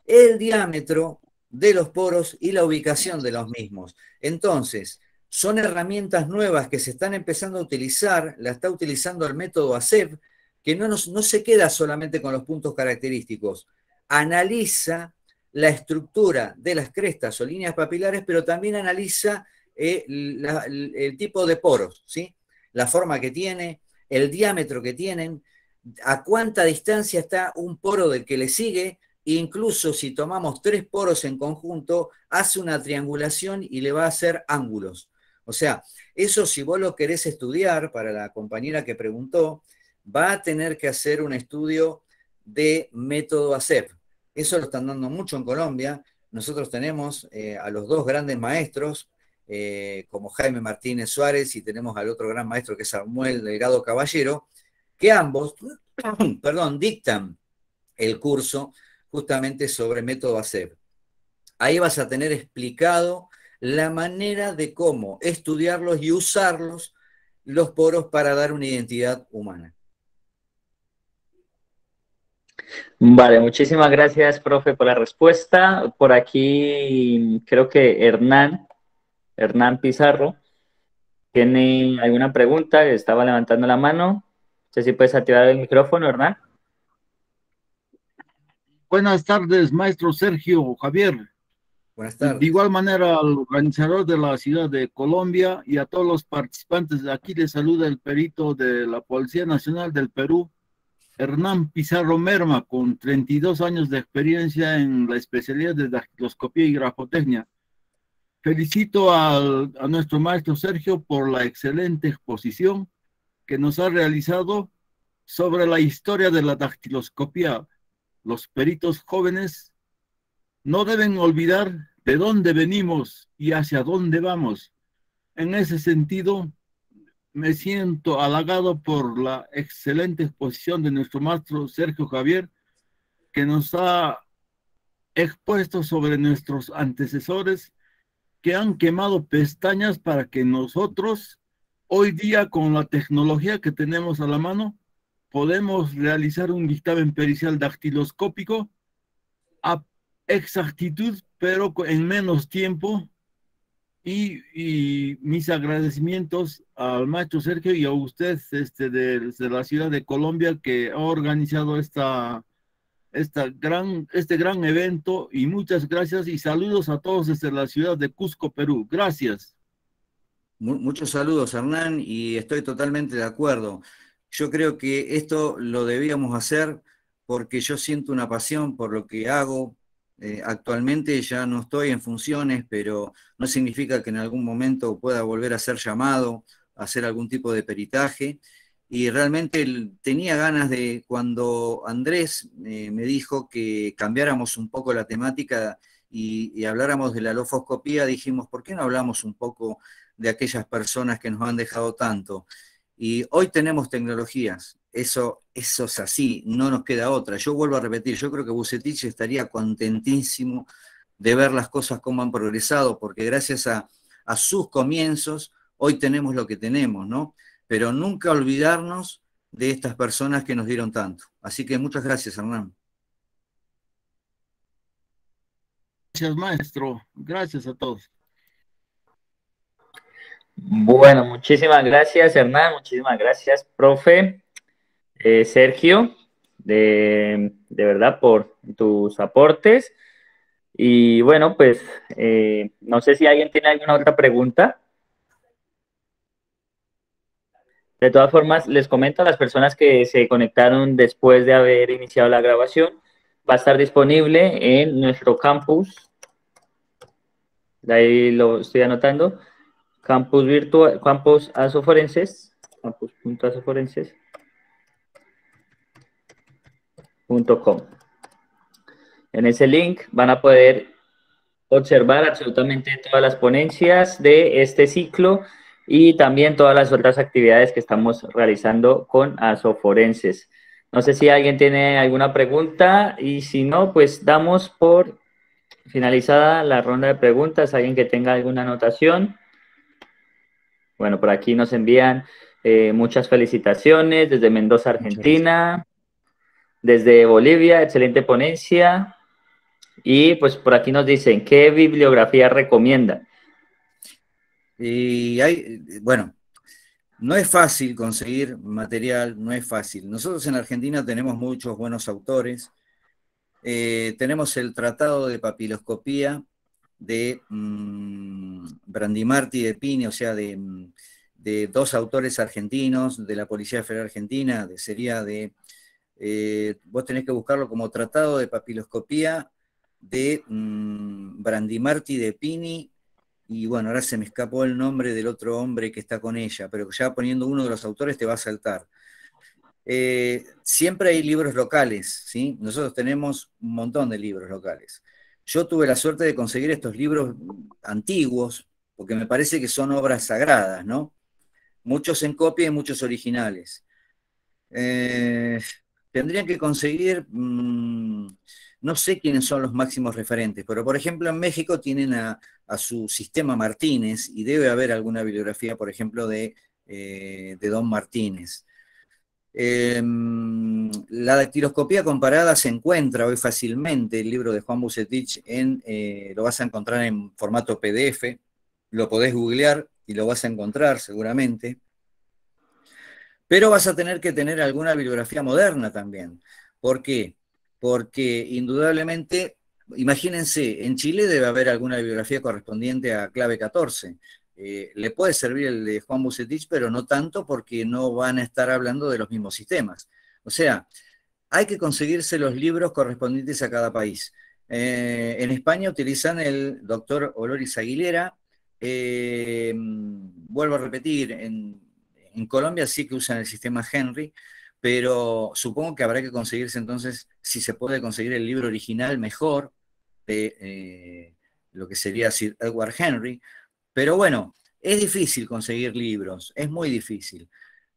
el diámetro de los poros y la ubicación de los mismos. Entonces, son herramientas nuevas que se están empezando a utilizar, la está utilizando el método ASEP, que no se queda solamente con los puntos característicos, analiza la estructura de las crestas o líneas papilares, pero también analiza el tipo de poros, ¿sí? La forma que tiene, el diámetro que tienen, a cuánta distancia está un poro del que le sigue. Incluso si tomamos tres poros en conjunto, hace una triangulación y le va a hacer ángulos. O sea, eso si vos lo querés estudiar, para la compañera que preguntó, va a tener que hacer un estudio de método ASEP. Eso lo están dando mucho en Colombia. Nosotros tenemos a los dos grandes maestros, como Jaime Martínez Suárez, y tenemos al otro gran maestro que es Samuel Delgado Caballero, que ambos, perdón, dictan el curso justamente sobre método ASEP. Ahí vas a tener explicado la manera de cómo estudiarlos y usarlos los poros para dar una identidad humana. Vale, muchísimas gracias, profe, por la respuesta. Por aquí creo que Hernán Pizarro, tiene alguna pregunta, estaba levantando la mano. No sé si puedes activar el micrófono, Hernán. Buenas tardes, maestro Sergio Javier. Buenas De tardes. igual manera, al organizador de la ciudad de Colombia y a todos los participantes de aquí les saluda el perito de la Policía Nacional del Perú, Hernán Pizarro Merma, con 32 años de experiencia en la especialidad de dactiloscopía y grafotecnia. Felicito a nuestro maestro Sergio por la excelente exposición que nos ha realizado sobre la historia de la dactiloscopía. Los peritos jóvenes no deben olvidar de dónde venimos y hacia dónde vamos. En ese sentido, me siento halagado por la excelente exposición de nuestro maestro Sergio Javier, que nos ha expuesto sobre nuestros antecesores que han quemado pestañas para que nosotros, hoy día con la tecnología que tenemos a la mano, podemos realizar un dictamen pericial dactiloscópico a exactitud, pero en menos tiempo. Y mis agradecimientos al maestro Sergio y a usted de la ciudad de Colombia que ha organizado este gran evento. Y muchas gracias y saludos a todos desde la ciudad de Cusco, Perú. Gracias. Muchos saludos, Hernán, y estoy totalmente de acuerdo. Yo creo que esto lo debíamos hacer porque yo siento una pasión por lo que hago, Actualmente ya no estoy en funciones, pero no significa que en algún momento pueda volver a ser llamado a hacer algún tipo de peritaje. Y realmente tenía ganas de, cuando Andrés me dijo que cambiáramos un poco la temática y habláramos de la lofoscopía, dijimos, ¿por qué no hablamos un poco de aquellas personas que nos han dejado tanto? Y hoy tenemos tecnologías, eso es así, no nos queda otra. Yo vuelvo a repetir, yo creo que Vucetich estaría contentísimo de ver las cosas como han progresado, porque gracias a sus comienzos, hoy tenemos lo que tenemos, ¿no? Pero nunca olvidarnos de estas personas que nos dieron tanto. Así que muchas gracias, Hernán. Gracias, maestro. Gracias a todos. Bueno, muchísimas gracias, Hernán, muchísimas gracias, profe. Sergio, de verdad, por tus aportes. Y bueno, pues no sé si alguien tiene alguna otra pregunta. De todas formas, les comento a las personas que se conectaron después de haber iniciado la grabación, va a estar disponible en nuestro campus, de ahí lo estoy anotando, campus virtual, campus asoforenses, campus.asoforenses.com. En ese link van a poder observar absolutamente todas las ponencias de este ciclo y también todas las otras actividades que estamos realizando con asoforenses. No sé si alguien tiene alguna pregunta y si no, pues damos por finalizada la ronda de preguntas. ¿Alguien que tenga alguna anotación? Bueno, por aquí nos envían muchas felicitaciones desde Mendoza, Argentina, desde Bolivia, excelente ponencia. Y pues por aquí nos dicen, ¿qué bibliografía recomienda? Y bueno, no es fácil conseguir material, no es fácil. Nosotros en Argentina tenemos muchos buenos autores. Tenemos el Tratado de Papiloscopía de Brandimarti y de Pini, o sea, de dos autores argentinos de la Policía Federal Argentina, sería de, vos tenés que buscarlo como Tratado de Papiloscopía de Brandimarti de Pini, y bueno, ahora se me escapó el nombre del otro hombre que está con ella, pero ya poniendo uno de los autores te va a saltar. Siempre hay libros locales, ¿sí? Nosotros tenemos un montón de libros locales. Yo tuve la suerte de conseguir estos libros antiguos, porque me parece que son obras sagradas, ¿no? Muchos en copia y muchos originales. Tendrían que conseguir, no sé quiénes son los máximos referentes, pero por ejemplo en México tienen a su Sistema Martínez y debe haber alguna bibliografía, por ejemplo, de Don Martínez. La dactiloscopía comparada se encuentra hoy fácilmente, el libro de Juan Vucetich, lo vas a encontrar en formato PDF, lo podés googlear y lo vas a encontrar seguramente, pero vas a tener que tener alguna bibliografía moderna también. ¿Por qué? Porque indudablemente, imagínense, en Chile debe haber alguna bibliografía correspondiente a clave 14, le puede servir el de Juan Vucetich, pero no tanto porque no van a estar hablando de los mismos sistemas. O sea, hay que conseguirse los libros correspondientes a cada país. En España utilizan el doctor Oloris Aguilera. Vuelvo a repetir, en Colombia sí que usan el sistema Henry, pero supongo que habrá que conseguirse entonces, si se puede conseguir el libro original, mejor, de lo que sería Sir Edward Henry. Pero bueno, es difícil conseguir libros, es muy difícil.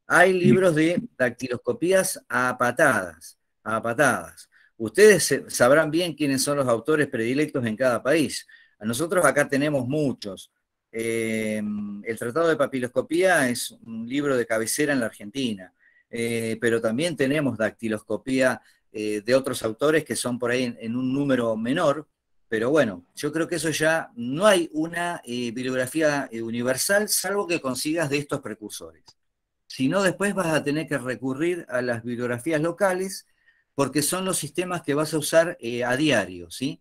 Hay libros de dactiloscopías a patadas, a patadas. Ustedes sabrán bien quiénes son los autores predilectos en cada país. Nosotros acá tenemos muchos. El Tratado de Papiloscopía es un libro de cabecera en la Argentina, pero también tenemos dactiloscopía de otros autores que son por ahí en un número menor. Pero bueno, yo creo que eso ya no hay una bibliografía universal, salvo que consigas de estos precursores. Si no, después vas a tener que recurrir a las bibliografías locales, porque son los sistemas que vas a usar a diario, ¿sí?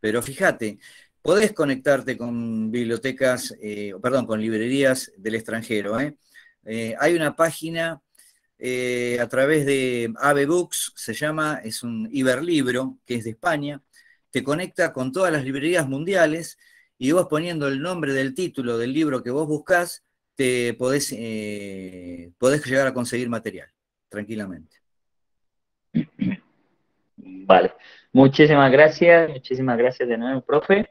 Pero fíjate, podés conectarte con bibliotecas, perdón, con librerías del extranjero, ¿eh? Hay una página a través de AVE Books, se llama, es un Iberlibro, que es de España, te conecta con todas las librerías mundiales y vos poniendo el nombre del título del libro que vos buscás, te podés llegar a conseguir material tranquilamente. Vale, muchísimas gracias de nuevo, profe.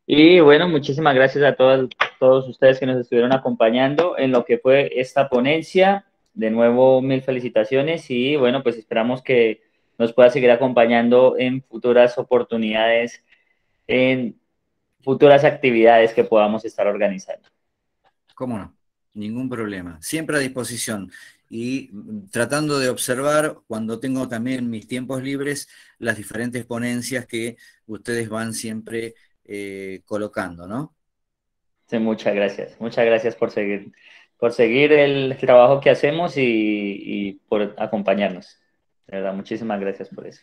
Y bueno, muchísimas gracias a todos ustedes que nos estuvieron acompañando en lo que fue esta ponencia. De nuevo, mil felicitaciones y bueno, pues esperamos que nos pueda seguir acompañando en futuras oportunidades, en futuras actividades que podamos estar organizando. ¿Cómo no? Ningún problema. Siempre a disposición. Y tratando de observar, cuando tengo también mis tiempos libres, las diferentes ponencias que ustedes van siempre colocando, ¿no? Sí, muchas gracias por seguir el trabajo que hacemos y por acompañarnos. De verdad, muchísimas gracias por eso.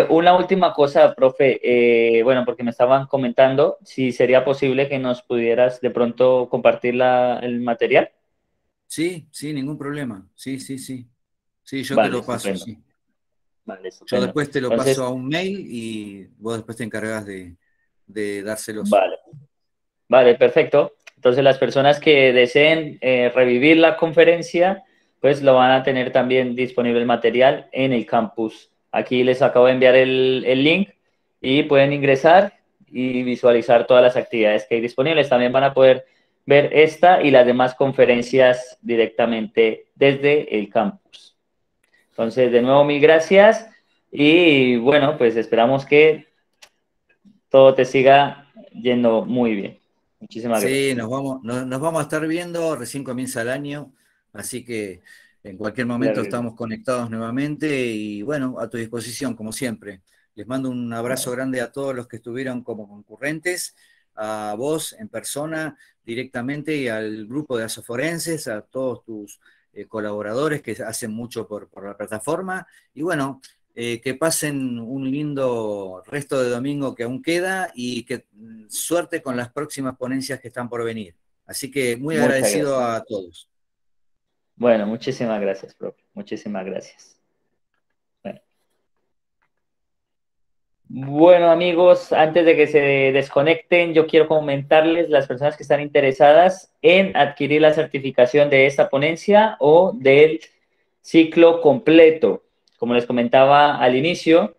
Una última cosa, profe, bueno, porque me estaban comentando si sería posible que nos pudieras de pronto compartir el material. Sí, sí, ningún problema. Sí, sí, sí. Sí, yo te Vale, lo paso, estupendo. sí. Vale, Yo estupendo. después te lo Entonces, paso a un mail y vos después te encargás de dárselos. vale, vale, perfecto. Entonces, las personas que deseen revivir la conferencia, pues lo van a tener también disponible el material en el campus. Aquí les acabo de enviar el link y pueden ingresar y visualizar todas las actividades que hay disponibles. También van a poder ver esta y las demás conferencias directamente desde el campus. Entonces, de nuevo, mil gracias y bueno, pues esperamos que todo te siga yendo muy bien. Muchísimas Sí, gracias. nos vamos a estar viendo, recién comienza el año, así que en cualquier Claro momento que sí. estamos conectados nuevamente y bueno, a tu disposición, como siempre. Les mando un abrazo Vale. grande a todos los que estuvieron como concurrentes, a vos en persona directamente y al grupo de asoforenses, a todos tus colaboradores que hacen mucho por la plataforma. Y bueno, que pasen un lindo resto de domingo que aún queda y que suerte con las próximas ponencias que están por venir. Así que muy Muchas agradecido gracias. a todos. Bueno, muchísimas gracias, profe. Muchísimas gracias. Bueno. Bueno, amigos, antes de que se desconecten, yo quiero comentarles las personas que están interesadas en adquirir la certificación de esta ponencia o del ciclo completo. Como les comentaba al inicio,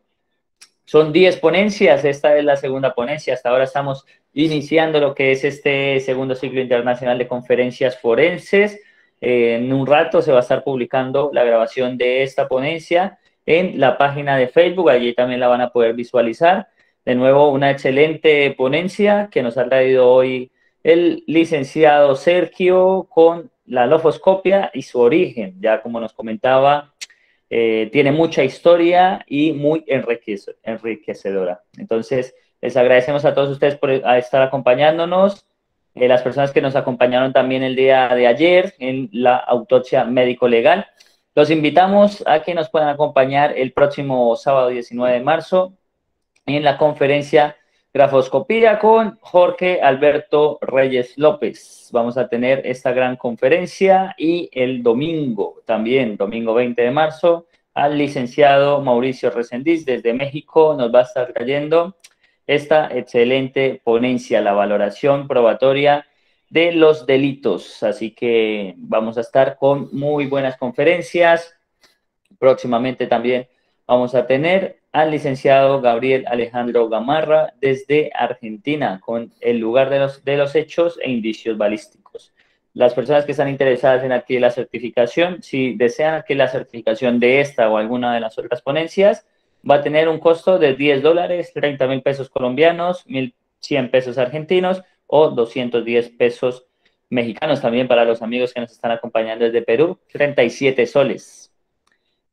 son 10 ponencias, esta es la segunda ponencia, hasta ahora estamos iniciando lo que es este segundo ciclo internacional de conferencias forenses. En un rato se va a estar publicando la grabación de esta ponencia en la página de Facebook, allí también la van a poder visualizar. De nuevo, una excelente ponencia que nos ha traído hoy el licenciado Sergio con la lofoscopia y su origen, ya como nos comentaba, tiene mucha historia y muy enriquecedora. Entonces, les agradecemos a todos ustedes por estar acompañándonos, las personas que nos acompañaron también el día de ayer en la autopsia médico-legal. Los invitamos a que nos puedan acompañar el próximo sábado 19 de marzo en la conferencia Grafoscopía con Jorge Alberto Reyes López. Vamos a tener esta gran conferencia y el domingo, también domingo 20 de marzo, al licenciado Mauricio Resendiz desde México nos va a estar trayendo esta excelente ponencia, la valoración probatoria de los delitos. Así que vamos a estar con muy buenas conferencias. Próximamente también vamos a tener al licenciado Gabriel Alejandro Gamarra desde Argentina con el lugar de los hechos e indicios balísticos. Las personas que están interesadas en adquirir la certificación, si desean adquirir la certificación de esta o alguna de las otras ponencias, va a tener un costo de $10, 30,000 pesos colombianos, 1,100 pesos argentinos o 210 pesos mexicanos. También para los amigos que nos están acompañando desde Perú, 37 soles.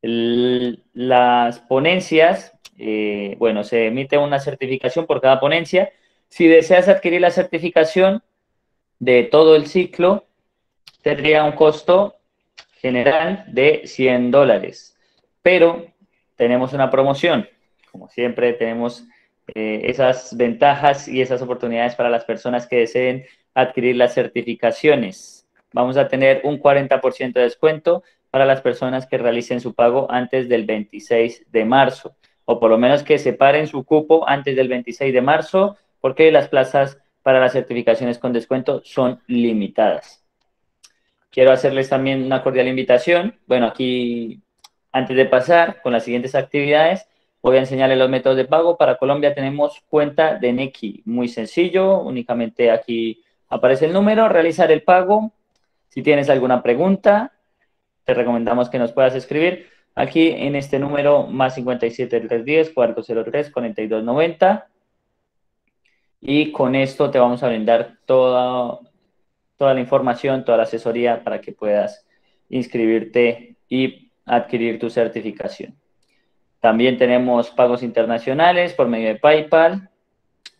Las ponencias, bueno, se emite una certificación por cada ponencia. Si deseas adquirir la certificación de todo el ciclo, tendría un costo general de $100. Pero tenemos una promoción. Como siempre, tenemos esas ventajas y esas oportunidades para las personas que deseen adquirir las certificaciones. Vamos a tener un 40% de descuento para las personas que realicen su pago antes del 26 de marzo. o por lo menos que separen su cupo antes del 26 de marzo, porque las plazas para las certificaciones con descuento son limitadas. Quiero hacerles también una cordial invitación. Bueno, aquí, antes de pasar con las siguientes actividades, voy a enseñarles los métodos de pago. Para Colombia tenemos cuenta de Nequi, muy sencillo, únicamente aquí aparece el número, realizar el pago. Si tienes alguna pregunta, te recomendamos que nos puedas escribir aquí en este número más 57 310 403 4290, y con esto te vamos a brindar toda la información, toda la asesoría para que puedas inscribirte y adquirir tu certificación. También tenemos pagos internacionales por medio de PayPal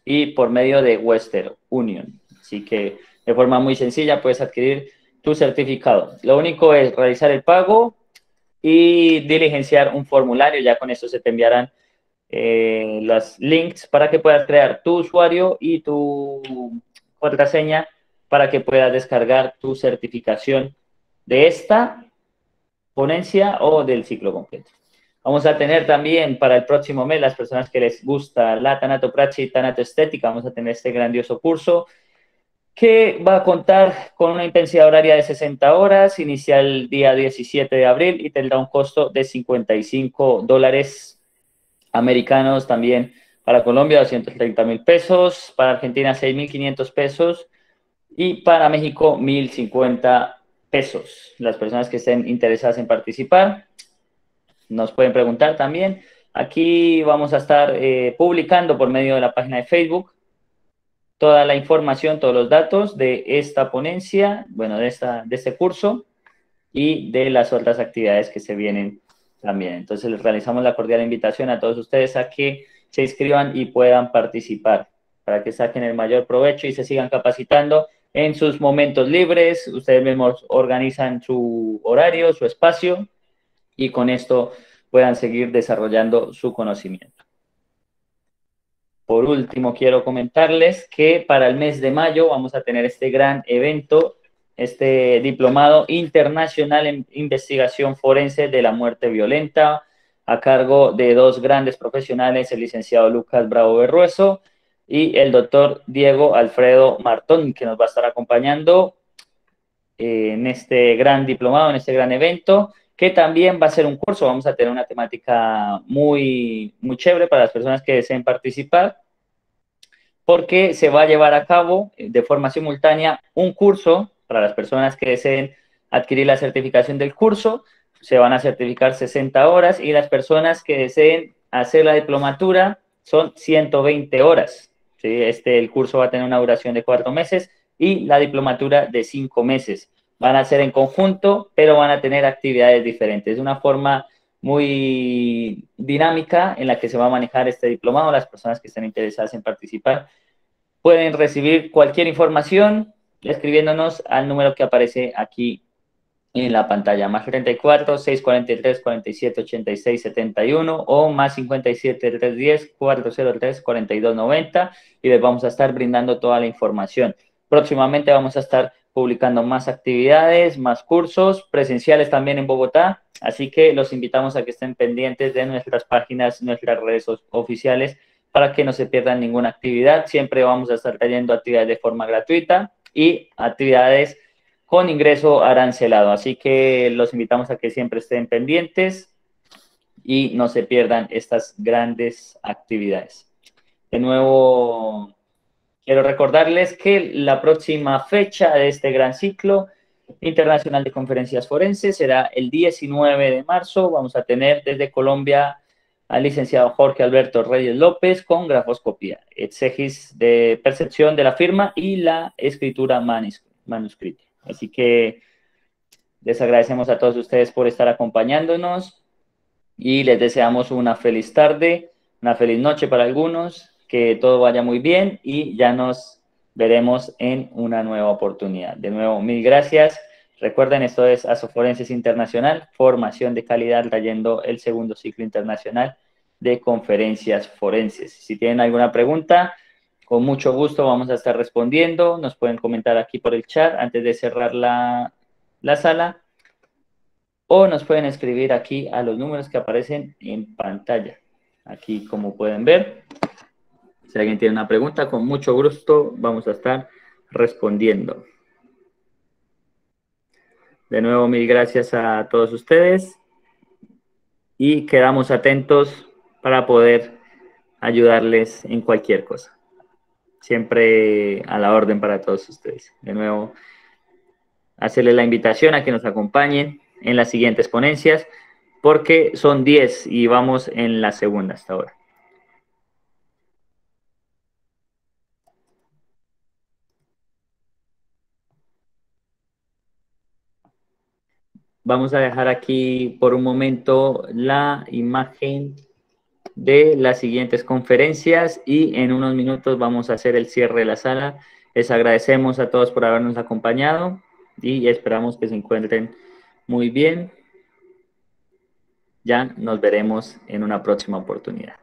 y por medio de Western Union. Así que de forma muy sencilla puedes adquirir tu certificado. Lo único es realizar el pago y diligenciar un formulario. Ya con esto se te enviarán los links para que puedas crear tu usuario y tu contraseña para que puedas descargar tu certificación de esta ponencia o del ciclo completo. Vamos a tener también para el próximo mes, las personas que les gusta la tanatopraxia y tanatoestética, vamos a tener este grandioso curso que va a contar con una intensidad horaria de 60 horas, inicia el día 17 de abril y tendrá un costo de $55 americanos. También para Colombia 230.000 pesos, para Argentina 6.500 pesos y para México 1.050 pesos. Las personas que estén interesadas en participar nos pueden preguntar también. Aquí vamos a estar publicando por medio de la página de Facebook toda la información, todos los datos de esta ponencia, bueno, de este curso y de las otras actividades que se vienen también. Entonces les realizamos la cordial invitación a todos ustedes a que se inscriban y puedan participar para que saquen el mayor provecho y se sigan capacitando en sus momentos libres. Ustedes mismos organizan su horario, su espacio, y con esto puedan seguir desarrollando su conocimiento. Por último, quiero comentarles que para el mes de mayo vamos a tener este gran evento, este diplomado internacional en investigación forense de la muerte violenta, a cargo de dos grandes profesionales, el licenciado Lucas Bravo Berrueso y el doctor Diego Alfredo Martón, que nos va a estar acompañando en este gran diplomado, en este gran evento, que también va a ser un curso. Vamos a tener una temática muy, muy chévere para las personas que deseen participar, porque se va a llevar a cabo de forma simultánea un curso para las personas que deseen adquirir la certificación del curso. Se van a certificar 60 horas y las personas que deseen hacer la diplomatura son 120 horas. ¿Sí? El curso va a tener una duración de 4 meses y la diplomatura de 5 meses. Van a ser en conjunto, pero van a tener actividades diferentes. Es una forma muy dinámica en la que se va a manejar este diplomado. Las personas que estén interesadas en participar pueden recibir cualquier información escribiéndonos al número que aparece aquí en la pantalla, más 34 643 47 86 71 o más 57 310 403 4290, y les vamos a estar brindando toda la información. Próximamente vamos a estar publicando más actividades, más cursos presenciales también en Bogotá, así que los invitamos a que estén pendientes de nuestras páginas, nuestras redes oficiales, para que no se pierdan ninguna actividad. Siempre vamos a estar trayendo actividades de forma gratuita y actividades con ingreso arancelado, así que los invitamos a que siempre estén pendientes y no se pierdan estas grandes actividades. De nuevo, quiero recordarles que la próxima fecha de este gran ciclo internacional de conferencias forenses será el 19 de marzo. Vamos a tener desde Colombia al licenciado Jorge Alberto Reyes López con grafoscopía, exegis de percepción de la firma y la escritura manuscrita. Así que les agradecemos a todos ustedes por estar acompañándonos y les deseamos una feliz tarde, una feliz noche para algunos, que todo vaya muy bien y ya nos veremos en una nueva oportunidad. De nuevo, mil gracias. Recuerden, esto es Asoforenses Internacional, formación de calidad, trayendo el segundo ciclo internacional de conferencias forenses. Si tienen alguna pregunta, con mucho gusto vamos a estar respondiendo. Nos pueden comentar aquí por el chat antes de cerrar la sala, o nos pueden escribir aquí a los números que aparecen en pantalla. aquí como pueden ver. Si alguien tiene una pregunta, con mucho gusto vamos a estar respondiendo. De nuevo, mil gracias a todos ustedes y quedamos atentos para poder ayudarles en cualquier cosa. Siempre a la orden para todos ustedes. De nuevo, hacerles la invitación a que nos acompañen en las siguientes ponencias, porque son 10 y vamos en la segunda hasta ahora. Vamos a dejar aquí por un momento la imagen de las siguientes conferencias y en unos minutos vamos a hacer el cierre de la sala. Les agradecemos a todos por habernos acompañado y esperamos que se encuentren muy bien. Ya nos veremos en una próxima oportunidad.